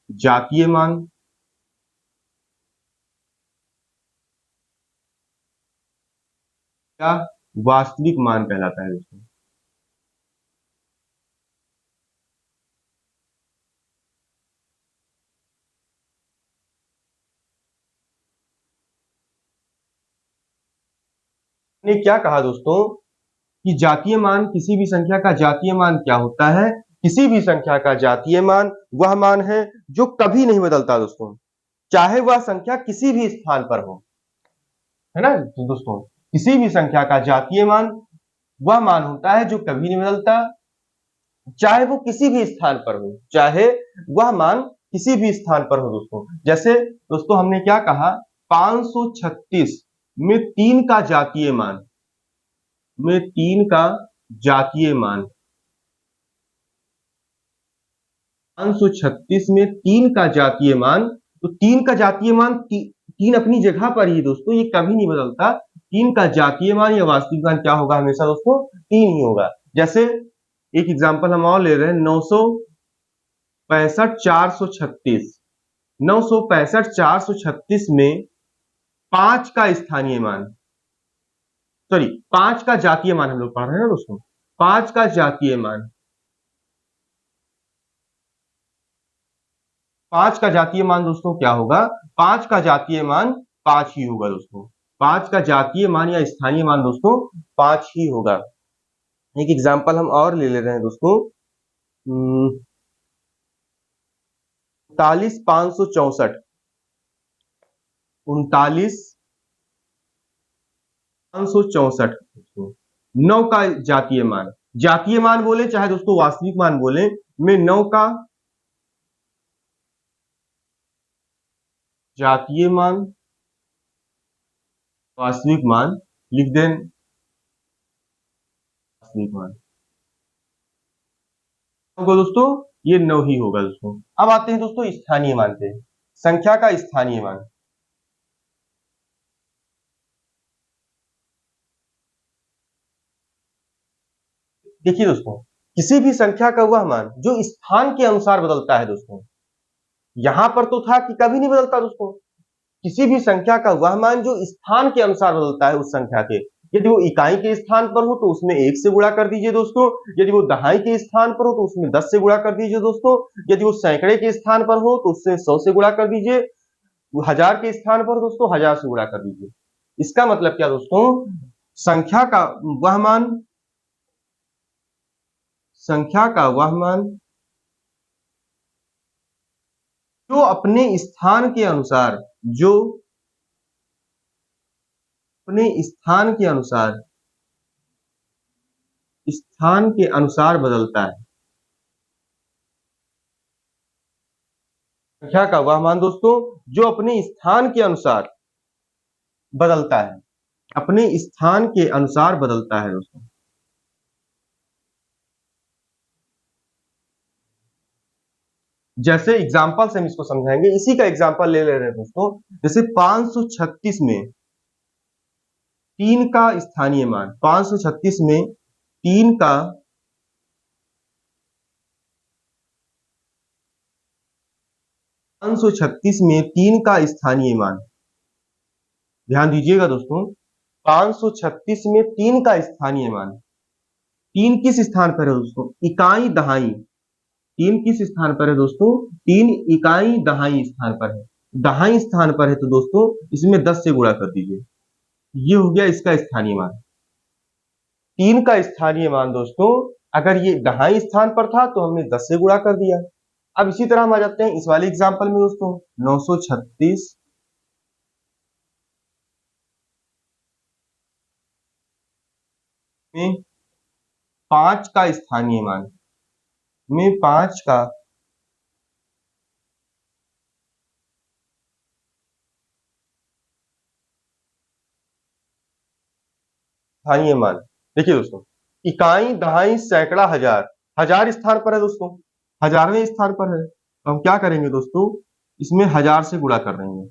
जातीय मान या वास्तविक मान कहलाता है दोस्तों। ने क्या कहा दोस्तों कि जातीय मान, किसी भी संख्या का जातीय मान क्या होता है? किसी भी संख्या का जातीय मान वह मान है जो कभी नहीं बदलता दोस्तों, चाहे वह संख्या किसी भी स्थान पर हो, है ना। तो दोस्तों किसी भी संख्या का जातीय मान वह मान होता है जो कभी नहीं बदलता, चाहे वो किसी भी स्थान पर हो, चाहे वह मान किसी भी स्थान पर हो दोस्तों। जैसे दोस्तों हमने क्या कहा, 536 में 3 का जातीय मान, में 3 का जातीय मान 536 में 3 का जातीय मान, तो 3 का जातीय मान 3 अपनी जगह पर ही दोस्तों, ये कभी नहीं बदलता। 3 का जातीय मान या वास्तविक मान क्या होगा हमेशा दोस्तों, 3 ही होगा। जैसे एक एग्जांपल हम और ले रहे हैं, 965 436 में 5 का स्थानीय मान, सॉरी 5 का जातीय मान हम लोग पढ़ रहे हैं ना दोस्तों, 5 का जातीय मान, 5 का जातीय मान दोस्तों क्या होगा, 5 का जातीय मान 5 ही होगा दोस्तों। 5 का जातीय मान या स्थानीय मान दोस्तों 5 ही होगा। एक एग्जांपल हम और ले रहे हैं दोस्तों, 39,564, 39,564 9 का जातीय मान बोले चाहे दोस्तों वास्तविक मान बोले, में 9 का जातीय मान वास्तविक मान लिख दें, वास्तविक मान होगा दोस्तों, ये 9 ही होगा दोस्तों। अब आते हैं दोस्तों स्थानीय मान पे, संख्या का स्थानीय मान। देखिए दोस्तों, किसी भी संख्या का वह मान जो स्थान के अनुसार बदलता है दोस्तों, यहां पर तो था कि कभी नहीं बदलता दोस्तों। किसी भी संख्या का वह मान जो स्थान के अनुसार बदलता है उस संख्या के, यदि वो इकाई के स्थान पर हो तो उसमें 1 से गुणा कर दीजिए दोस्तों, यदि वो दहाई के स्थान पर हो तो उसमें 10 से गुणा कर दीजिए दोस्तों, यदि वो सैकड़े के स्थान पर हो तो उससे 100 से गुणा कर दीजिए, हजार के स्थान पर दोस्तों 1000 से गुणा कर दीजिए। इसका मतलब क्या दोस्तों, संख्या का वह मान, संख्या का वह मान जो अपने स्थान के अनुसार, जो अपने स्थान के अनुसार बदलता है। संख्या का वह मान दोस्तों जो अपने स्थान के अनुसार बदलता है, अपने स्थान के अनुसार बदलता है दोस्तों। जैसे एग्जांपल से हम इसको समझाएंगे, इसी का एग्जांपल ले रहे हैं दोस्तों। जैसे 536 में 3 का स्थानीय मान, 536 में 3 का 536 में 3 का स्थानीय मान, ध्यान दीजिएगा दोस्तों, 536 में 3 का स्थानीय मान, 3 किस स्थान पर है दोस्तों, इकाई दहाई। 3 किस स्थान पर है दोस्तों, 3 इकाई दहाई स्थान पर है। दहाई स्थान पर है तो दोस्तों इसमें 10 से गुणा कर दीजिए, ये हो गया इसका स्थानीय मान। 3 का स्थानीय मान दोस्तों, अगर ये दहाई स्थान पर था तो हमने 10 से गुणा कर दिया। अब इसी तरह हम आ जाते हैं इस वाले एग्जांपल में दोस्तों, 936 में 5 का स्थानीय मान, में 5 का स्थानीय मान। देखिए दोस्तों, इकाई दहाई सैकड़ा हजार, हजार स्थान पर है दोस्तों, हजारवें स्थान पर है, तो हम क्या करेंगे दोस्तों, इसमें 1000 से गुणा कर देंगे,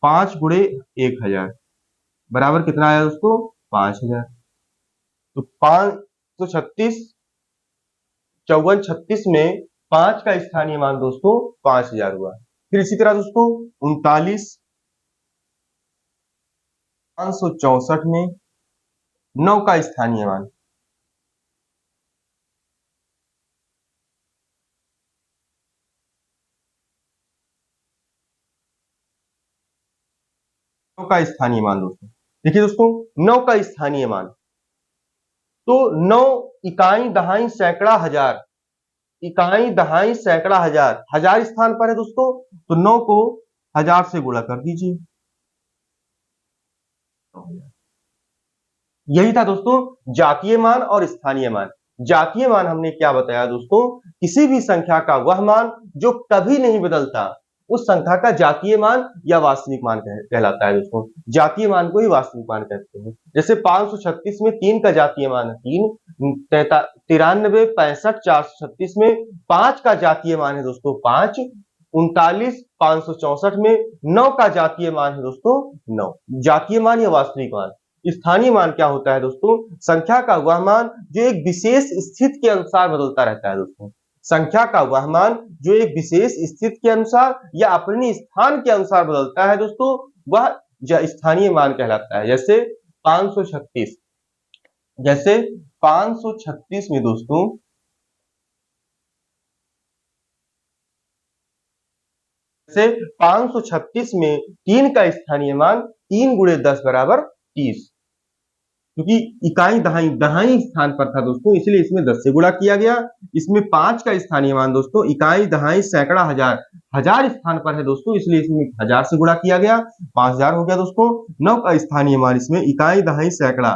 5 गुणे 1000 बराबर कितना आया दोस्तों, 5000। तो 536 54 36 में 5 का स्थानीय मान दोस्तों 5000 हुआ। फिर इसी तरह दोस्तों 39 564 में 9 का स्थानीय मान, 9 का स्थानीय मान दोस्तों। देखिए दोस्तों 9 का स्थानीय मान, तो 9 इकाई दहाई सैकड़ा हजार, इकाई दहाई सैकड़ा हजार, हजार स्थान पर है दोस्तों, तो 9 को 1000 से गुणा कर दीजिए। यही था दोस्तों जातीय मान और स्थानीय मान। जातीय मान हमने क्या बताया दोस्तों, किसी भी संख्या का वह मान जो कभी नहीं बदलता, उस संख्या का जातीय मान या वास्तविक मान कहलाता है दोस्तों। जातीय मान को ही वास्तविक मान कहते हैं। जैसे 536 में 3 का जातीय मान है 3, 93, 65, 436 में 5 का जातीय मान है दोस्तों 5, 39, 564 में 9 का जातीय मान है दोस्तों 9। जातीय मान या वास्तविक मान। स्थानीय मान क्या होता है दोस्तों? संख्या का वह मान जो एक विशेष स्थिति के अनुसार बदलता रहता है दोस्तों। संख्या का वह मान जो एक विशेष स्थिति के अनुसार या अपने स्थान के अनुसार बदलता है दोस्तों, वह स्थानीय मान कहलाता है। जैसे 536, जैसे 536 में दोस्तों जैसे 536 में 3 का स्थानीय मान 3 गुणे 10 बराबर 30, क्योंकि इकाई दहाई दहाई स्थान पर था दोस्तों, इसलिए इसमें 10 से गुणा किया गया। इसमें 5 का स्थानीय मान दोस्तों इकाई दहाई सैकड़ा हजार हजार स्थान पर है दोस्तों, इसलिए इसमें 1000 से गुणा किया गया, 5000 हो गया दोस्तों। 9 का स्थानीय मान इसमें इकाई दहाई सैकड़ा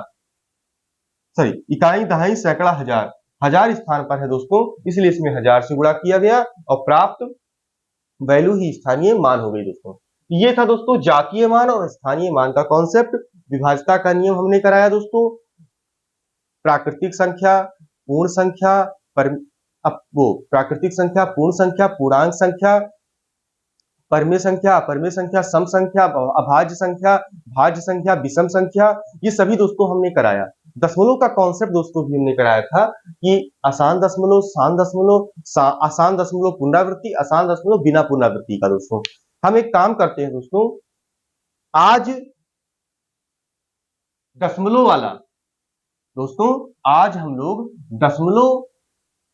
इकाई दहाई सैकड़ा हजार हजार स्थान पर है दोस्तों, इसलिए इसमें 1000 से गुणा किया गया और प्राप्त वैल्यू ही स्थानीय मान हो गई दोस्तों। ये था दोस्तों जातीय मान और स्थानीय मान का कॉन्सेप्ट। विभाज्यता का नियम हमने कराया दोस्तों। प्राकृतिक संख्या, पूर्ण संख्या, प्राकृतिक संख्या, पूर्ण संख्या, पूर्णांक संख्या, परमेय संख्या, अपरमेय संख्या, सम संख्या, अभाज्य संख्या, भाज्य संख्या, विषम संख्या, ये सभी दोस्तों हमने कराया। दशमलव का कॉन्सेप्ट दोस्तों भी हमने कराया था कि आसान दशमलव, शांत दशमलव, आसान दशमलव पुनरावृत्ति, आसान दशमलव बिना पुनरावृत्ति का दोस्तों। हम एक काम करते हैं दोस्तों, आज दशमलव वाला दोस्तों, आज हम लोग दशमलव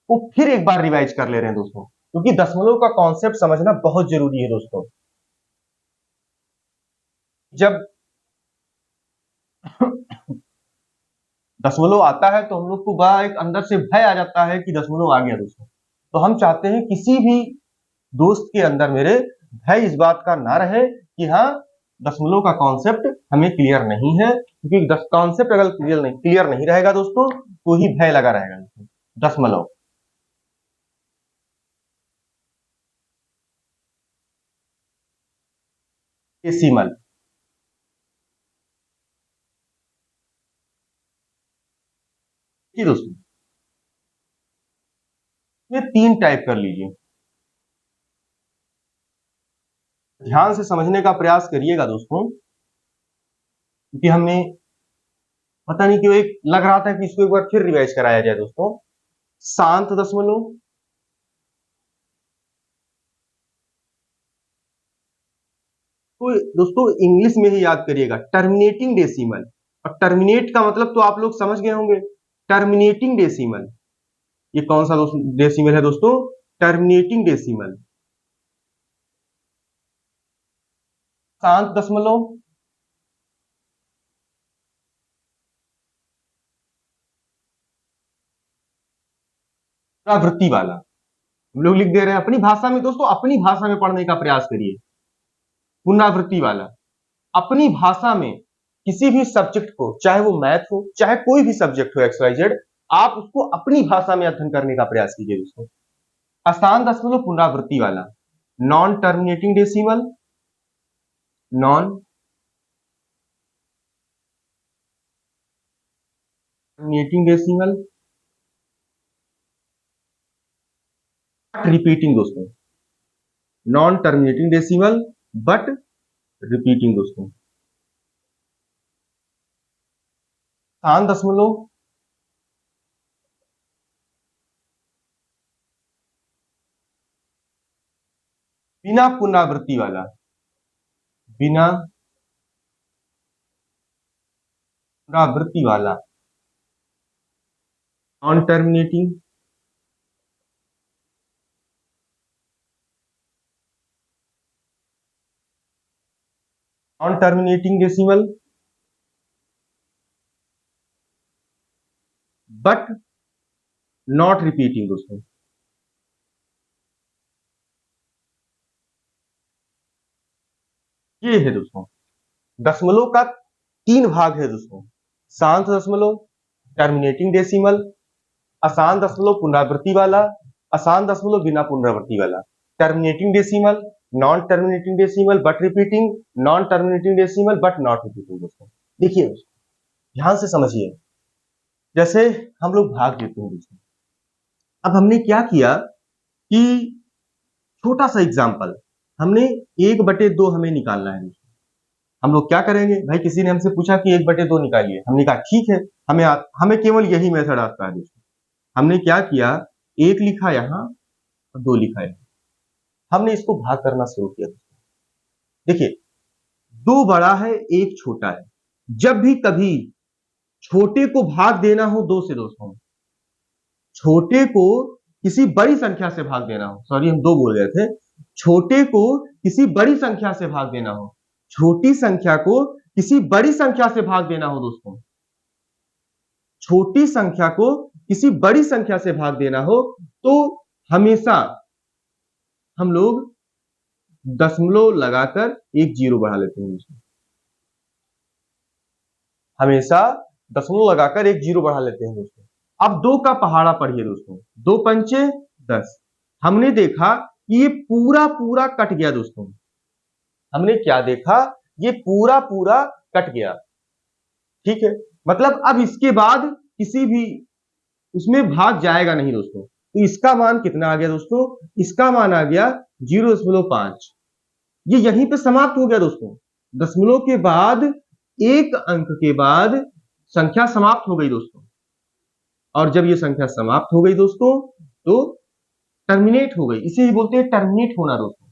को फिर एक बार रिवाइज कर ले रहे हैं दोस्तों, क्योंकि दशमलव का कॉन्सेप्ट समझना बहुत जरूरी है दोस्तों। जब दशमलव आता है तो हम लोग को बड़ा एक अंदर से भय आ जाता है कि दशमलव आ गया दोस्तों। तो हम चाहते हैं किसी भी दोस्त के अंदर मेरे भय इस बात का ना रहे कि हाँ दशमलव का कॉन्सेप्ट हमें क्लियर नहीं है, क्योंकि कॉन्सेप्ट अगर क्लियर नहीं रहेगा दोस्तों तो ही भय लगा रहेगा दोस्तों। दशमलव डेसिमल, दोस्तों ये 3 टाइप कर लीजिए, ध्यान से समझने का प्रयास करिएगा दोस्तों, क्योंकि हमने पता नहीं क्यों एक लग रहा था कि इसको एक बार फिर रिवाइज कराया जाए दोस्तों। शांत दशमलव, तो दोस्तों इंग्लिश में ही याद करिएगा टर्मिनेटिंग डेसिमल, और टर्मिनेट का मतलब तो आप लोग समझ गए होंगे, टर्मिनेटिंग डेसिमल। ये कौन सा डेसिमल है दोस्तों? Terminating decimal. शांत दशमलव, पुनरावृत्ति वाला। हम लोग लिख दे रहे हैं अपनी भाषा में दोस्तों, अपनी भाषा में पढ़ने का प्रयास करिए। पुनरावृत्ति वाला अपनी भाषा में किसी भी सब्जेक्ट को, चाहे वो मैथ हो चाहे कोई भी सब्जेक्ट हो एक्स वाई जेड, आप उसको अपनी भाषा में अध्ययन करने का प्रयास कीजिए दोस्तों। आसान दशमलव पुनरावृत्ति वाला, non terminating decimal, non terminating decimal, repeating दोस्तों, non terminating decimal but repeating दोस्तों। आसान दशमलव, बिना पुनरावृत्ति वाला, बिना पुनरावृत्ति वाला, non terminating, non terminating decimal but not repeating दोस्तों। ये है दोस्तों, दशमलव का 3 भाग है दोस्तों। शांत दशमलव, टर्मिनेटिंग डेसिमल, आसान दशमलव पुनरावृत्ति वाला, आसान दशमलव बिना पुनरावृत्ति वाला। Terminating decimal, non terminating decimal but repeating, non terminating decimal but not repeating दोस्तों। देखिए ध्यान से समझिए, जैसे हम लोग भाग देते हैं दोस्तों। अब हमने क्या किया कि छोटा सा एग्जांपल, हमने 1/2 हमें निकालना है। हम लोग क्या करेंगे भाई, किसी ने हमसे पूछा कि 1/2 निकालिए, हमने कहा ठीक है, हमें केवल यही मेथड आता है दोस्तों। हमने क्या किया, 1 लिखा यहाँ और 2 लिखा यहाँ, हमने इसको भाग करना शुरू किया। देखिए 2 बड़ा है 1 छोटा है, जब भी कभी छोटे को भाग देना हो 2 से दोस्तों, छोटे को किसी बड़ी संख्या से भाग देना हो, सॉरी हम 2 बोल गए थे, छोटे को किसी बड़ी संख्या से भाग देना हो, छोटी संख्या को किसी बड़ी संख्या से भाग देना हो दोस्तों, छोटी संख्या को किसी बड़ी संख्या से भाग देना हो, तो हमेशा हम लोग दशमलव लगाकर एक जीरो बढ़ा लेते हैं दोस्तों, हमेशा दशमलव लगाकर एक जीरो बढ़ा लेते हैं दोस्तों। अब 2 का पहाड़ा पढ़िए दोस्तों, 2 पंचे 10, हमने देखा कि ये पूरा पूरा कट गया दोस्तों, हमने क्या देखा, ये पूरा पूरा कट गया, ठीक है, मतलब अब इसके बाद किसी भी उसमें भाग जाएगा नहीं दोस्तों। तो इसका मान कितना आ गया दोस्तों, इसका मान आ गया 0.5, ये यहीं पे समाप्त हो गया दोस्तों। दशमलव के बाद एक अंक के बाद संख्या समाप्त हो गई दोस्तों, और जब ये संख्या समाप्त हो गई दोस्तों तो टर्मिनेट हो गई, इसे ही बोलते हैं टर्मिनेट होना दोस्तों।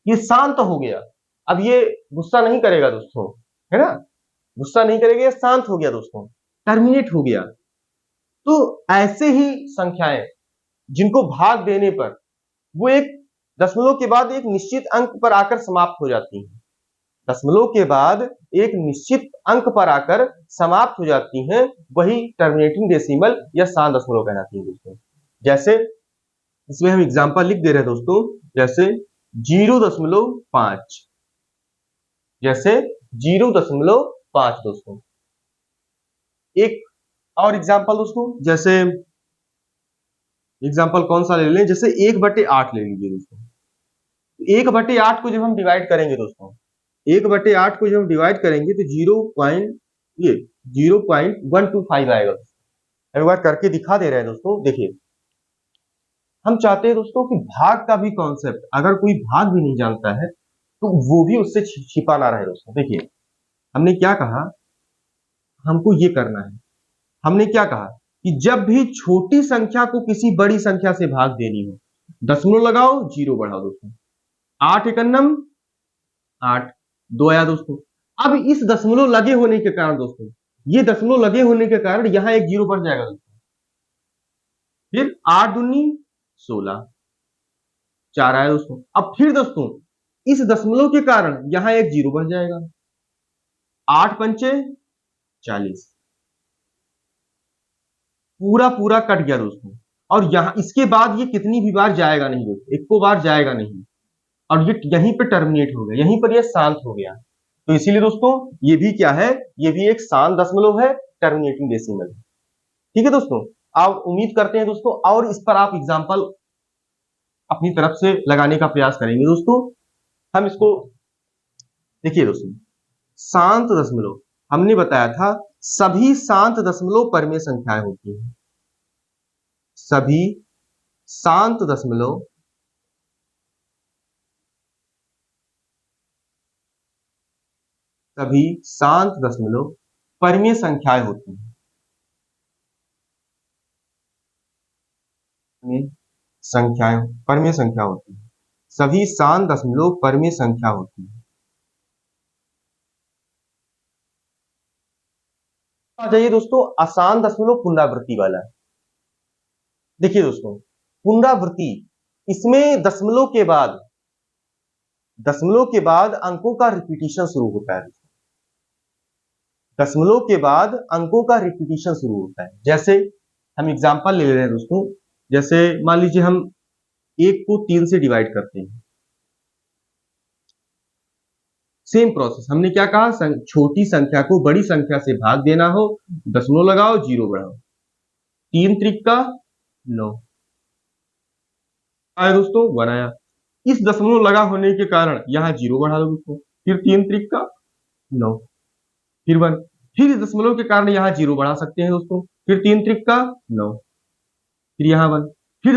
ये शांत हो गया, अब ये गुस्सा नहीं करेगा दोस्तों, है ना, गुस्सा नहीं करेगा, ये शांत हो गया दोस्तों, टर्मिनेट हो गया। तो ऐसे ही संख्याएं जिनको भाग देने पर वो एक दशमलव के बाद एक निश्चित अंक पर आकर समाप्त हो जाती हैं, दशमलव के बाद एक निश्चित अंक पर आकर समाप्त हो जाती हैं, वही टर्मिनेटिंग डेसिमल या शांत दशमलव कहलाती है दोस्तों। जैसे इसमें हम एग्जांपल लिख दे रहे हैं दोस्तों, जैसे 0.5, जैसे 0.5 दोस्तों। एक और एग्जांपल दोस्तों, जैसे एग्जांपल कौन सा ले लें, जैसे 1/8 ले लीजिए दोस्तों। 1/8 को जब हम डिवाइड करेंगे दोस्तों, 1/8 को जब हम डिवाइड करेंगे तो 0.125 आएगा। एक बार करके दिखा दे रहे हैं दोस्तों, देखिए हम चाहते हैं दोस्तों कि भाग का भी कॉन्सेप्ट, अगर कोई भाग भी नहीं जानता है तो वो भी उससे छिपा ना रहे दोस्तों। देखिए हमने क्या कहा, हमको ये करना है, हमने क्या कहा कि जब भी छोटी संख्या को किसी बड़ी संख्या से भाग देनी हो, दशमलव लगाओ, जीरो बढ़ाओ दोस्तों, 8 एकन्नम 8, 2 आया दोस्तों। अब इस दशमलव लगे होने के कारण दोस्तों, ये दशमलव लगे होने के कारण यहां एक जीरो बढ़ जाएगा दोस्तों, फिर 8 दूनी 16, 4 आया दोस्तों। अब फिर दोस्तों इस दशमलव के कारण यहां एक जीरो बढ़ जाएगा, 8 पंचे 40, पूरा पूरा कट गया दोस्तों। और यहां इसके बाद ये कितनी भी बार जाएगा नहीं दोस्तों, एक को बार जाएगा नहीं, और ये यहीं पे टर्मिनेट हो गया, यहीं पर ये शांत हो गया। तो इसीलिए दोस्तों ये भी क्या है, ये भी एक शांत दशमलव है, टर्मिनेटिंग डेसिमल। ठीक है दोस्तों, आप उम्मीद करते हैं दोस्तों और इस पर आप एग्जांपल अपनी तरफ से लगाने का प्रयास करेंगे दोस्तों। हम इसको देखिए दोस्तों, शांत दशमलव हमने बताया था सभी शांत दशमलव परमेय संख्याएं होती हैं, सभी शांत दशमलव सभी शांत दशमलव परमेय संख्याएं होती हैं, संख्याएं परमेय संख्या होती है, सभी शांत दशमलव परमेय संख्या होती है। आ जाइए दोस्तों आसान दशमलव पुनरावृत्ति वाला। देखिए दोस्तों पुनरावृत्ति, इसमें दशमलव के बाद अंकों का रिपीटिशन शुरू होता है, दशमलव के बाद अंकों का रिपीटिशन शुरू होता है। जैसे हम एग्जांपल ले रहे हैं दोस्तों, जैसे मान लीजिए हम 1 को 3 से डिवाइड करते हैं, सेम प्रोसेस, हमने क्या कहा, छोटी संख्या को बड़ी संख्या से भाग देना हो, दशमलव लगाओ, जीरो बढ़ाओ, 3 त्रिक का 9 आया दोस्तों, 1 आया। इस दशमलव लगा होने के कारण यहाँ 0 बढ़ा दो दोस्तों, फिर 3 त्रिक का 9, फिर 1, फिर इस दशमलव के कारण यहाँ 0 बढ़ा सकते हैं दोस्तों, फिर 3 त्रिक का 9, फिर यहाँ 1, फिर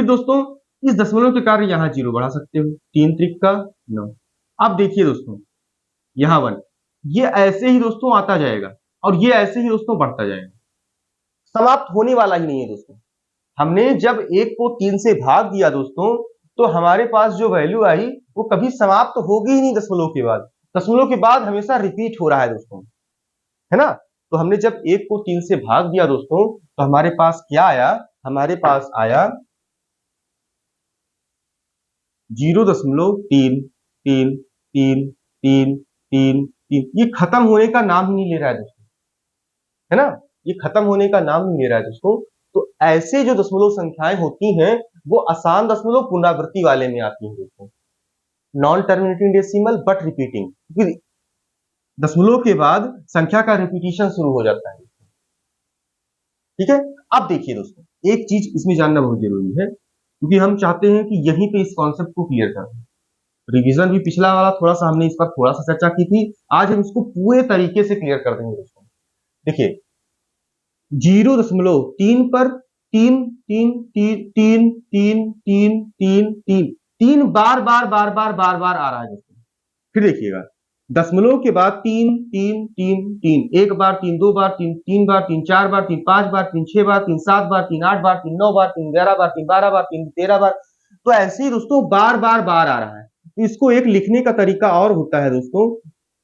दोस्तों इस दशमलव के कारण यहाँ 0 बढ़ा सकते हो, 3 त्रिक का 9। अब देखिए दोस्तों यहाँ 1, ये ऐसे ही दोस्तों आता जाएगा और ये ऐसे ही दोस्तों बढ़ता जाएगा, समाप्त होने वाला ही नहीं है दोस्तों। हमने जब 1 को 3 से भाग दिया दोस्तों, तो हमारे पास जो वैल्यू आई वो कभी समाप्त होगी ही नहीं दशमलव के बाद। दशमलव के बाद हमेशा रिपीट हो रहा है दोस्तों, है ना। तो हमने जब 1 को 3 से भाग दिया दोस्तों, तो हमारे पास क्या आया, हमारे पास आया 0.33333, ये खत्म होने का नाम ही नहीं ले रहा है दोस्तों, है ना, ये खत्म होने का नाम नहीं ले रहा है दोस्तों। तो ऐसे जो दशमलव संख्याएं होती हैं वो आसान दशमलव पुनरावृत्ति वाले में आती हैं दोस्तों, non terminating decimal but repeating, क्योंकि दशमलव के बाद संख्या का रिपीटिशन शुरू हो जाता है। ठीक है, अब देखिए दोस्तों एक चीज इसमें जानना बहुत जरूरी है, क्योंकि हम चाहते हैं कि यहीं पे इस कॉन्सेप्ट को क्लियर कर दें। रिवीजन भी पिछला वाला थोड़ा सा हमने इस पर थोड़ा सा चर्चा की थी, आज हम इसको पूरे तरीके से क्लियर कर देंगे दोस्तों। देखिए 0.3 पर 3 3 3 3 3 3 3 3 3 बार बार बार बार बार बार आ रहा है दोस्तों। फिर देखिएगा दशमलव के बाद 3 3 3 3, एक बार 3, 2 बार 3, 3 बार 3, 4 बार 3, 5 बार 3, 6 बार 3, 7 बार 3, 8 बार 3, 9 बार 3, 11 बार 3, 12 बार 3, 13 बार। तो ऐसे ही दोस्तों बार बार बार आ रहा है। तो इसको एक लिखने का तरीका और होता है दोस्तों,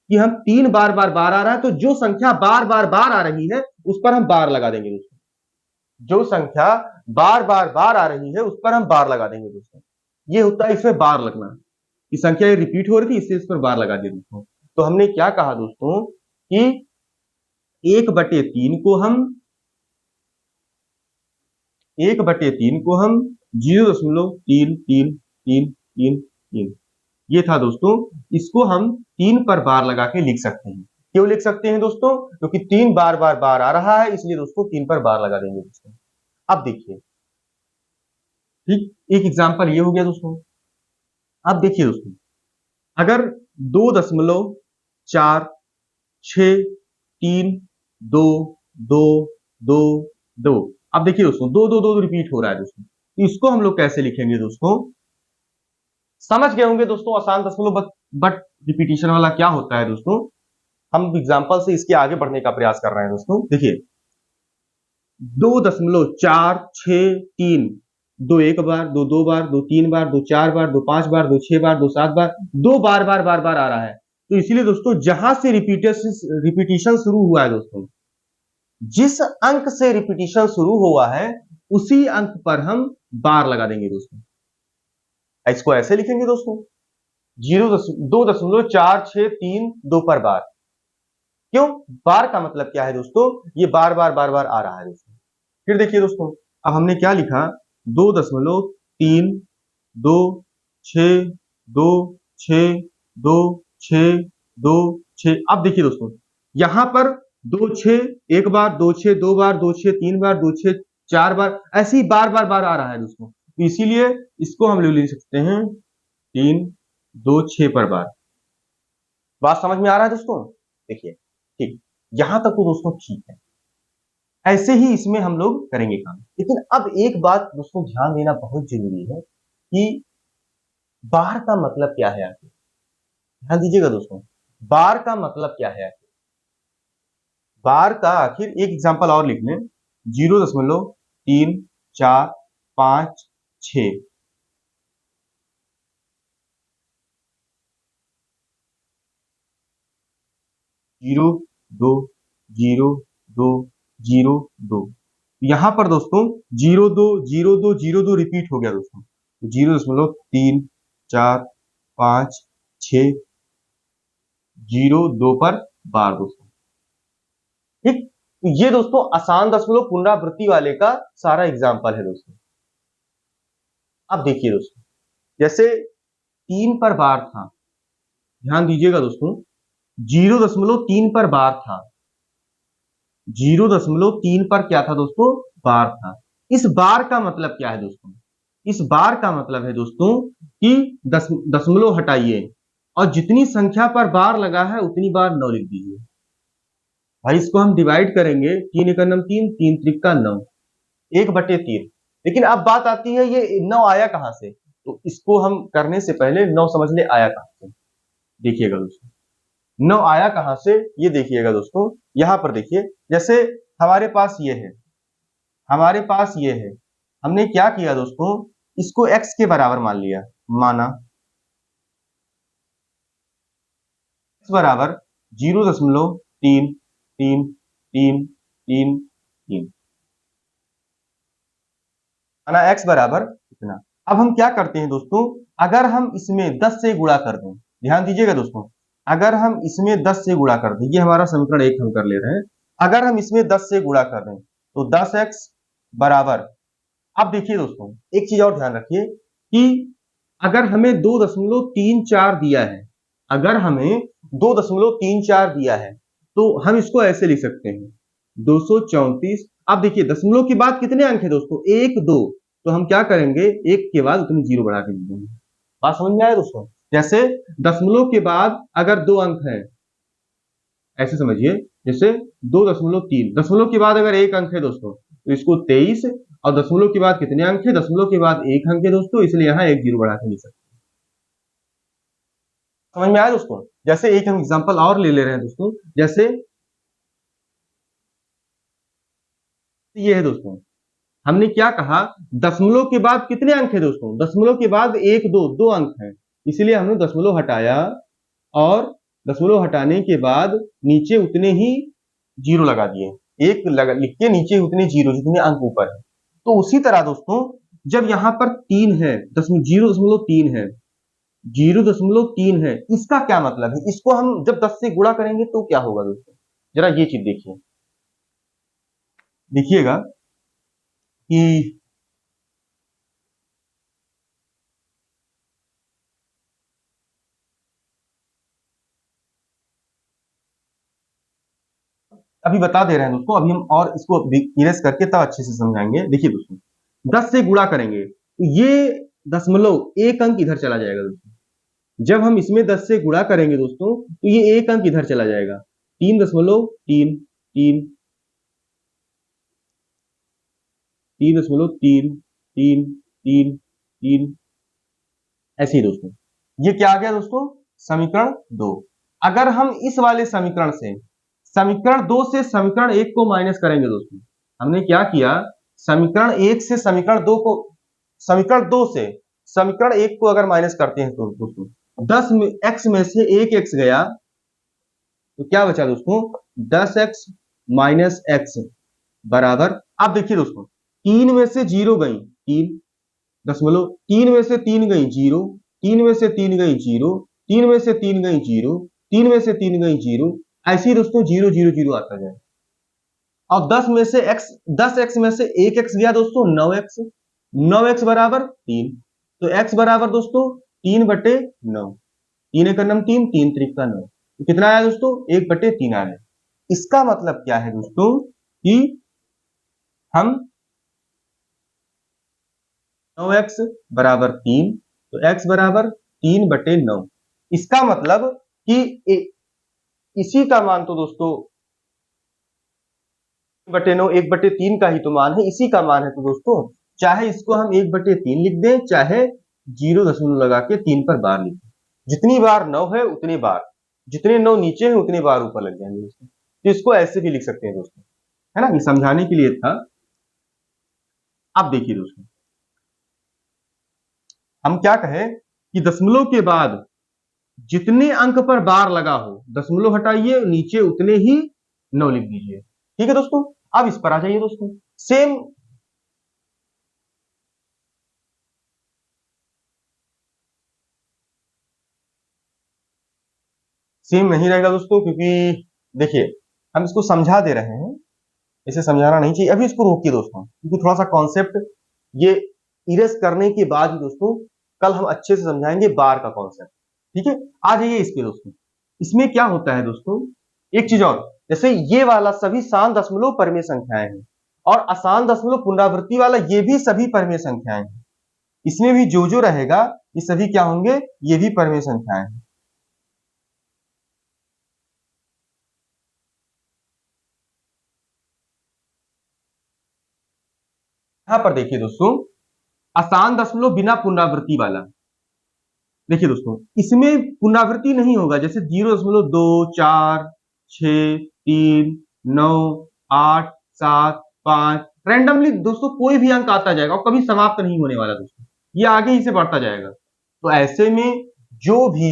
कि हम 3 बार बार बार आ रहा है, तो जो संख्या बार बार बार आ रही है उस पर हम बार लगा देंगे दोस्तों। जो संख्या बार बार बार आ रही है उस पर हम बार लगा देंगे दोस्तों। ये होता है इसमें बार लगना, कि संख्या ये रिपीट हो रही थी इसलिए इस पर बार लगा दिया दोस्तों। तो हमने क्या कहा दोस्तों कि 1/3 को हम 0.3333 ये था दोस्तों, इसको हम 3 पर बार लगा के लिख सकते हैं। क्यों लिख सकते हैं दोस्तों, क्योंकि 3 बार बार बार आ रहा है, इसलिए दोस्तों 3 पर बार लगा देंगे दोस्तों। अब देखिए, ठीक, एक एग्जांपल ये हो गया दोस्तों। अब देखिए दोस्तों, अगर 2.4 6 3 2 2 2 2, अब देखिए दोस्तों 2 2 2 रिपीट हो रहा है दोस्तों, तो इसको हम लोग कैसे लिखेंगे दोस्तों, समझ गए होंगे दोस्तों आसान दशमलव बट रिपीटिशन वाला क्या होता है दोस्तों। हम एग्जांपल से इसके आगे बढ़ने का प्रयास कर रहे हैं दोस्तों। देखिए 2.4 6 3, 2 एक बार, 2 2 बार, 2 3 बार, 2 4 बार, 2 5 बार, 2 6 बार, 2 7 बार, 2 बार बार बार बार आ रहा है। तो इसीलिए दोस्तों जहां से रिपीटिशन शुरू हुआ है दोस्तों, जिस अंक से रिपीटिशन शुरू हुआ है उसी अंक पर हम बार लगा देंगे दोस्तों। इसको ऐसे लिखेंगे दोस्तों, 2.4 6 3 2 पर बार। क्यों, बार का मतलब क्या है दोस्तों, ये बार बार बार बार आ रहा है दोस्तों। फिर देखिए दोस्तों, अब हमने क्या लिखा, 2.3 2 6 2 6 2 6 2 6। अब देखिए दोस्तों यहां पर 2 6 एक बार, 2 6 2 बार, 2 6 3 बार, 2 6 4 बार, ऐसे ही बार बार बार आ रहा है दोस्तों। तो इसीलिए इसको हम लोग लिख सकते हैं 3 2 6 पर बार। बात समझ में आ रहा है दोस्तों। देखिए ठीक, यहां तक तो दोस्तों ठीक है, ऐसे ही इसमें हम लोग करेंगे काम। लेकिन अब एक बात दोस्तों ध्यान देना बहुत जरूरी है कि बार का मतलब क्या है आखिर। ध्यान दीजिएगा दोस्तों, बार का मतलब क्या है आखिर। बार का आखिर एक एग्जांपल और लिख लें, 0.345 6। 0 2 0 2 0 2, यहां पर दोस्तों 0 2 0 2 0 2 रिपीट हो गया दोस्तों। 0.345 6 0 2 पर बार दोस्तों। ठीक, तो ये दोस्तों आसान दशमलव पुनरावृत्ति वाले का सारा एग्जाम्पल है दोस्तों। अब देखिए दोस्तों, जैसे 3 पर बार था, ध्यान दीजिएगा दोस्तों, 0.3 पर बार था, 0.3 पर क्या था दोस्तों, बार था। इस बार का मतलब क्या है दोस्तों, इस बार का मतलब है दोस्तों कि दशमलव हटाइए और जितनी संख्या पर बार लगा है उतनी बार 9 लिख दीजिए। भाई इसको हम डिवाइड करेंगे, 3 एकम 3, 3 त्रिका 9, 1/3। लेकिन अब बात आती है ये 9 आया कहां से, तो इसको हम करने से पहले 9 समझ ले आया कहां से। देखिएगा दोस्तों 9 आया कहां से, ये देखिएगा दोस्तों, यहां पर देखिए, जैसे हमारे पास ये है, हमारे पास ये है, हमने क्या किया दोस्तों, इसको x के बराबर मान लिया, माना x बराबर 0.33333 माना x बराबर इतना। अब हम क्या करते हैं दोस्तों, अगर हम इसमें 10 से गुणा कर दें, ध्यान दीजिएगा दोस्तों, अगर हम इसमें 10 से गुणा कर दें, ये हमारा समीकरण 1 हम कर ले रहे हैं, अगर हम इसमें 10 से गुणा कर दें तो 10x बराबर, अब देखिए दोस्तों एक चीज और ध्यान रखिए कि अगर हमें 2.34 दिया है, अगर हमें 2.34 दिया है तो हम इसको ऐसे लिख सकते हैं 234। अब देखिए दशमलव के बाद कितने अंक है दोस्तों, 1 2, तो हम क्या करेंगे, 1 के बाद उतनी जीरो बढ़ा के लिख देंगे। बात समझ में आया दोस्तों, जैसे दशमलव के बाद अगर 2 अंक है, ऐसे समझिए, जैसे 2.3, दशमलव के बाद अगर 1 अंक है दोस्तों तो इसको 23, और दशमलव के बाद कितने अंक है, दशमलव के बाद 1 अंक है दोस्तों, इसलिए यहां 1 जीरो बढ़ा के लिख सकते हैं। समझ में आया दोस्तों, जैसे एक हम एग्जांपल और ले ले रहे हैं दोस्तों, जैसे ये है दोस्तों, हमने क्या कहा, दशमलव के बाद कितने अंक है दोस्तों, दशमलव के बाद 1 2 2 अंक है, इसलिए हमने दशमलव हटाया और दशमलव हटाने के बाद नीचे उतने ही जीरो लगा दिए, एक लिख के नीचे उतने जीरो जितने अंक ऊपर है। तो उसी तरह दोस्तों जब यहां पर 3 है, 0.3 है, 0.3 है, इसका क्या मतलब है, इसको हम जब 10 से गुणा करेंगे तो क्या होगा दोस्तों, जरा ये चीज देखिए, देखिएगा कि अभी बता दे रहे हैं दोस्तों, अभी हम और इसको इरेज करके तब अच्छे से समझाएंगे। देखिए दोस्तों 10 से गुणा करेंगे तो ये दशमलव एक अंक इधर चला जाएगा दोस्तों, जब हम इसमें 10 से गुणा करेंगे दोस्तों तो ये एक अंक इधर चला जाएगा, 3.3 3 3.3 3 3 3, ऐसे ही दोस्तों ये क्या आ गया दोस्तों, समीकरण 2। अगर हम इस वाले समीकरण से, समीकरण 2 से समीकरण 1 को माइनस करेंगे दोस्तों, हमने क्या किया, समीकरण 1 से समीकरण 2 को, समीकरण 2 से समीकरण 1 को अगर माइनस करते हैं तो दोस्तों 10 में x में से 1 x गया तो क्या बचा दोस्तों, 10x माइनस x बराबर, अब देखिए दोस्तों 3 में से 0 गई 3 दशमलव, 3 में से 3 गई 0, 3 में से 3 गई 0, 3 में से 3 गई 0, 3 में से 3 गई 0, ऐसे ही दोस्तों 0 0 0 आता जाए। और 10 में से x, 10x में से 1x गया दोस्तों 9x, 9x बराबर 3, तो x बराबर दोस्तों 3/9, 3 एकम 3, 3 त्रिका 9, तो कितना आया दोस्तों 1/3 आ गया। इसका मतलब क्या है दोस्तों कि हम 9x बराबर 3, तो x बराबर 3/9, इसका मतलब कि इसी का मान तो दोस्तों 1/9, 1/3 का ही तो मान है, इसी का मान है, तो दोस्तों चाहे इसको हम 1/3 लिख दें, चाहे 0 दशमलव लगा के 3 पर बार लिख दें, जितनी बार 9 है उतनी बार, जितने 9 नीचे है उतनी बार ऊपर लग जाएंगे दोस्तों, तो इसको ऐसे भी लिख सकते हैं दोस्तों, है ना, ये समझाने के लिए था। अब देखिए दोस्तों हम क्या कहें कि दशमलव के बाद जितने अंक पर बार लगा हो, दशमलव हटाइए नीचे उतने ही 9 लिख दीजिए, ठीक है दोस्तों। अब इस पर आ जाइए दोस्तों, सेम सेम नहीं रहेगा दोस्तों, क्योंकि देखिए हम इसको समझा दे रहे हैं, इसे समझाना नहीं चाहिए, अभी इसको रोकिए दोस्तों, क्योंकि थोड़ा सा कॉन्सेप्ट ये इरेज करने के बाद ही दोस्तों कल हम अच्छे से समझाएंगे बार का कॉन्सेप्ट, ठीक है। आ जाइए इस पे दोस्तों, इसमें क्या होता है दोस्तों, एक चीज और, जैसे ये वाला सभी शांत दशमलव परमेय संख्याएं हैं, और अशांत दशमलव पुनरावृत्ति वाला ये भी सभी परमेय संख्याएं हैं, इसमें भी जो रहेगा ये सभी क्या होंगे, ये भी परमेय संख्याएं हैं। यहां पर देखिए दोस्तों, आसान दशमलव बिना पुनरावृत्ति वाला। देखिए दोस्तों, इसमें पुनरावृत्ति नहीं होगा, जैसे 0.2, 4, 6, 3, 9, 8, 7, 5, रैंडमली दोस्तों कोई भी अंक आता जाएगा और कभी समाप्त नहीं होने वाला दोस्तों, ये आगे ही से बढ़ता जाएगा। तो ऐसे में जो भी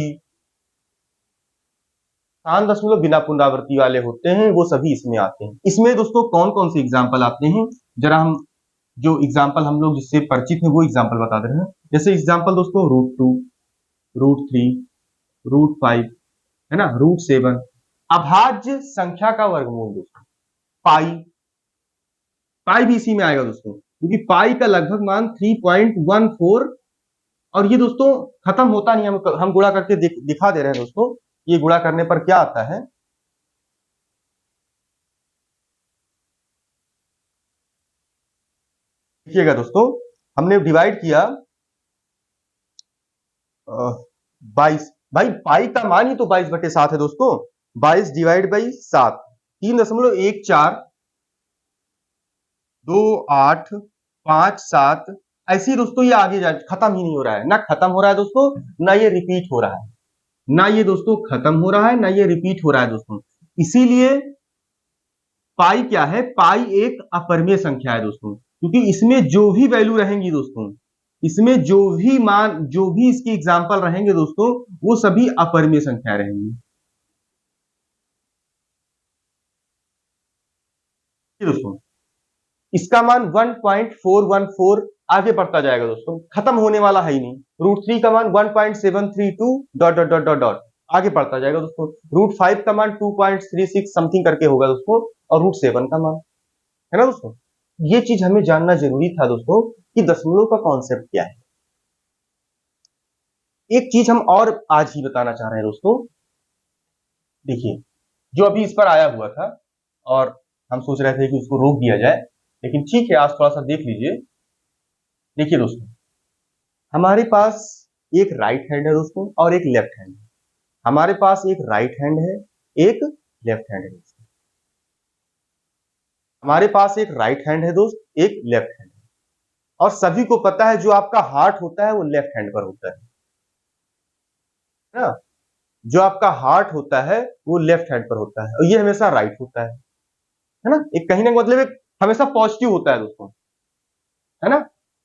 आसान दशमलव बिना पुनरावृत्ति वाले होते हैं वो सभी इसमें आते हैं। इसमें दोस्तों कौन कौन से एग्जाम्पल आते हैं, जरा हम जो एग्जाम्पल हम लोग जिससे परिचित हैं वो एग्जाम्पल बता दे रहे हैं। जैसे एग्जाम्पल दोस्तों √2, √3, √5, है ना, √7। अभाज्य संख्या का वर्गमूल दोस्तों, पाई, पाई भी इसी में आएगा दोस्तों, क्योंकि पाई का लगभग मान 3.14, और ये दोस्तों खत्म होता नहीं, हम गुणा करके दिखा दे रहे हैं दोस्तों, ये गुणा करने पर क्या आता है। देखिएगा दोस्तों, हमने डिवाइड किया 22, भाई पाई का मान ही तो 22/7 है दोस्तों, 22 डिवाइड बाई 7, 3.14, 2, 8, 5, 7, ऐसे ही दोस्तों ये आगे जा खत्म ही नहीं हो रहा है, ना खत्म हो रहा है दोस्तों, ना ये रिपीट हो रहा है, ना ये दोस्तों खत्म हो रहा है, ना ये रिपीट हो रहा है दोस्तों। इसीलिए पाई क्या है, पाई एक अपरिमेय संख्या है दोस्तों, क्योंकि इसमें जो भी वैल्यू रहेंगी दोस्तों, इसमें जो भी मान, जो भी इसके एग्जाम्पल रहेंगे दोस्तों, वो सभी अपरिमेय संख्या रहेंगी। दोस्तों इसका मान 1.414 आगे बढ़ता जाएगा दोस्तों, खत्म होने वाला है ही नहीं। √3 का मान 1.732 dot dot dot dot dot आगे बढ़ता जाएगा दोस्तों। √5 का मान 2.36 समथिंग करके होगा दोस्तों, और √7 का मान, है ना दोस्तों। ये चीज हमें जानना जरूरी था दोस्तों कि दशमलव का कॉन्सेप्ट क्या है। एक चीज हम और आज ही बताना चाह रहे हैं दोस्तों, देखिए जो अभी इस पर आया हुआ था और हम सोच रहे थे कि उसको रोक दिया जाए, लेकिन ठीक है आज थोड़ा सा देख लीजिए। देखिए दोस्तों, हमारे पास एक राइट हैंड है दोस्तों और एक लेफ्ट हैंड है। हमारे पास एक राइट हैंड है, एक लेफ्ट हैंड है दोस्तों। हमारे पास एक राइट हैंड है दोस्त, एक लेफ्ट हैंड है, और सभी को पता है जो आपका हार्ट होता है वो लेफ्ट हैंड पर होता है ना। जो आपका हार्ट होता है वो लेफ्ट हैंड पर होता है, और ये हमेशा राइट होता है ना। एक कहीं ना मतलब एक हमेशा पॉजिटिव होता है दोस्तों, है ना।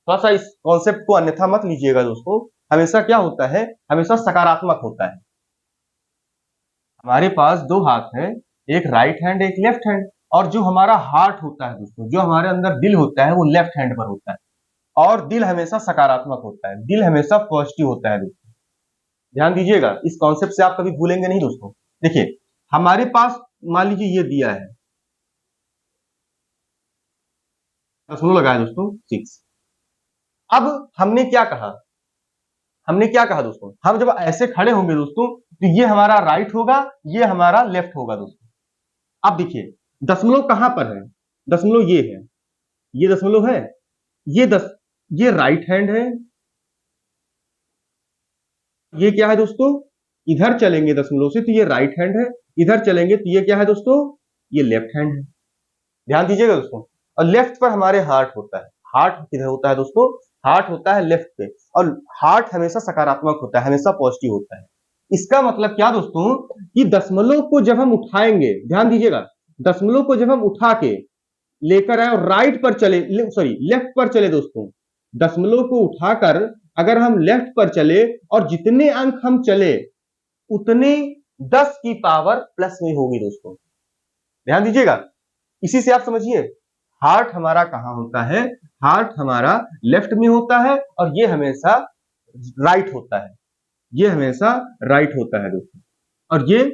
थोड़ा सा इस कॉन्सेप्ट को अन्यथा मत लीजिएगा दोस्तों, हमेशा क्या होता है, हमेशा सकारात्मक होता है। हमारे पास दो हाथ है, एक राइट हैंड एक लेफ्ट हैंड, और जो हमारा हार्ट होता है दोस्तों, जो हमारे अंदर दिल होता है वो लेफ्ट हैंड पर होता है, और दिल हमेशा सकारात्मक होता है, दिल हमेशा पॉजिटिव होता है दोस्तों। ध्यान दीजिएगा, इस कॉन्सेप्ट से आप कभी भूलेंगे नहीं दोस्तों। देखिए हमारे पास मान लीजिए ये दिया है, दशमलव लगाया दोस्तों 6। अब हमने क्या कहा, हमने क्या कहा दोस्तों, हम जब ऐसे खड़े होंगे दोस्तों तो ये हमारा राइट होगा, ये हमारा लेफ्ट होगा दोस्तों। अब देखिए दशमलव कहां पर है, दशमलव ये है, ये दशमलव है, ये ये राइट हैंड है, ये क्या है दोस्तों, इधर चलेंगे दशमलव से तो ये राइट हैंड है, इधर चलेंगे तो ये क्या है दोस्तों, ये लेफ्ट हैंड है। ध्यान दीजिएगा दोस्तों, और लेफ्ट पर हमारे हार्ट होता है। हार्ट किधर होता है दोस्तों, हार्ट होता है लेफ्ट पे, और हार्ट हमेशा सकारात्मक होता है, हमेशा पॉजिटिव होता है। इसका मतलब क्या दोस्तों कि दशमलव को जब हम उठाएंगे, ध्यान दीजिएगा, दशमलव को जब हम उठा के लेकर आए और राइट पर चले, सॉरी लेफ्ट पर चले दोस्तों, दशमलव को उठाकर अगर हम लेफ्ट पर चले और जितने अंक हम चले उतने 10 की पावर प्लस में होगी दोस्तों। ध्यान दीजिएगा, इसी से आप समझिए हार्ट हमारा कहां होता है, हार्ट हमारा लेफ्ट में होता है, और ये हमेशा राइट होता है, ये हमेशा राइट होता है दोस्तों, और ये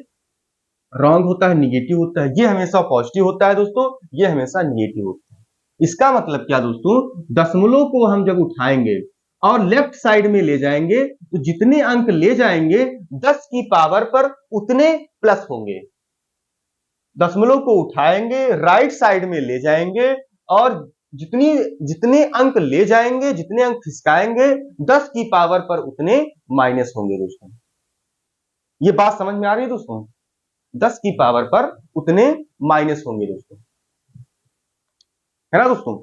रॉन्ग होता है, निगेटिव होता है। ये हमेशा पॉजिटिव होता है दोस्तों, ये हमेशा निगेटिव होता है। इसका मतलब क्या दोस्तों, दशमलव को हम जब उठाएंगे और लेफ्ट साइड में ले जाएंगे तो जितने अंक ले जाएंगे 10 की पावर पर उतने प्लस होंगे। दशमलव को उठाएंगे, राइट साइड में ले जाएंगे और जितनी जितने अंक ले जाएंगे, जितने अंक खिसकाएंगे, 10 की पावर पर उतने माइनस होंगे दोस्तों। ये बात समझ में आ रही है दोस्तों? 10 की पावर पर उतने माइनस होंगे दोस्तों, है ना दोस्तों?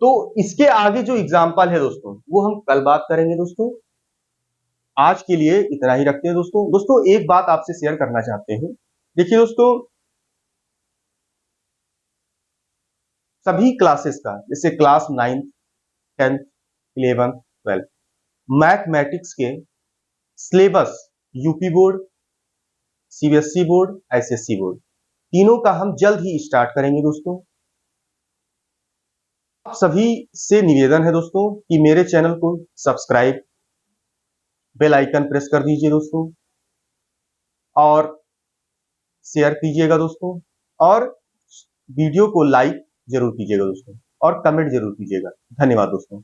तो इसके आगे जो एग्जाम्पल है दोस्तों, वो हम कल बात करेंगे दोस्तों। आज के लिए इतना ही रखते हैं दोस्तों। दोस्तों एक बात आपसे शेयर करना चाहते हैं। देखिए दोस्तों, सभी क्लासेस का, जैसे class 9th 10th 11th 12th, mathematics के syllabus UP board, CBSE board, SSC board, तीनों का हम जल्द ही स्टार्ट करेंगे दोस्तों। आप सभी से निवेदन है दोस्तों कि मेरे चैनल को सब्सक्राइब, बेल आइकन प्रेस कर दीजिए दोस्तों, और शेयर कीजिएगा दोस्तों, और वीडियो को लाइक जरूर कीजिएगा दोस्तों, और कमेंट जरूर कीजिएगा। धन्यवाद दोस्तों।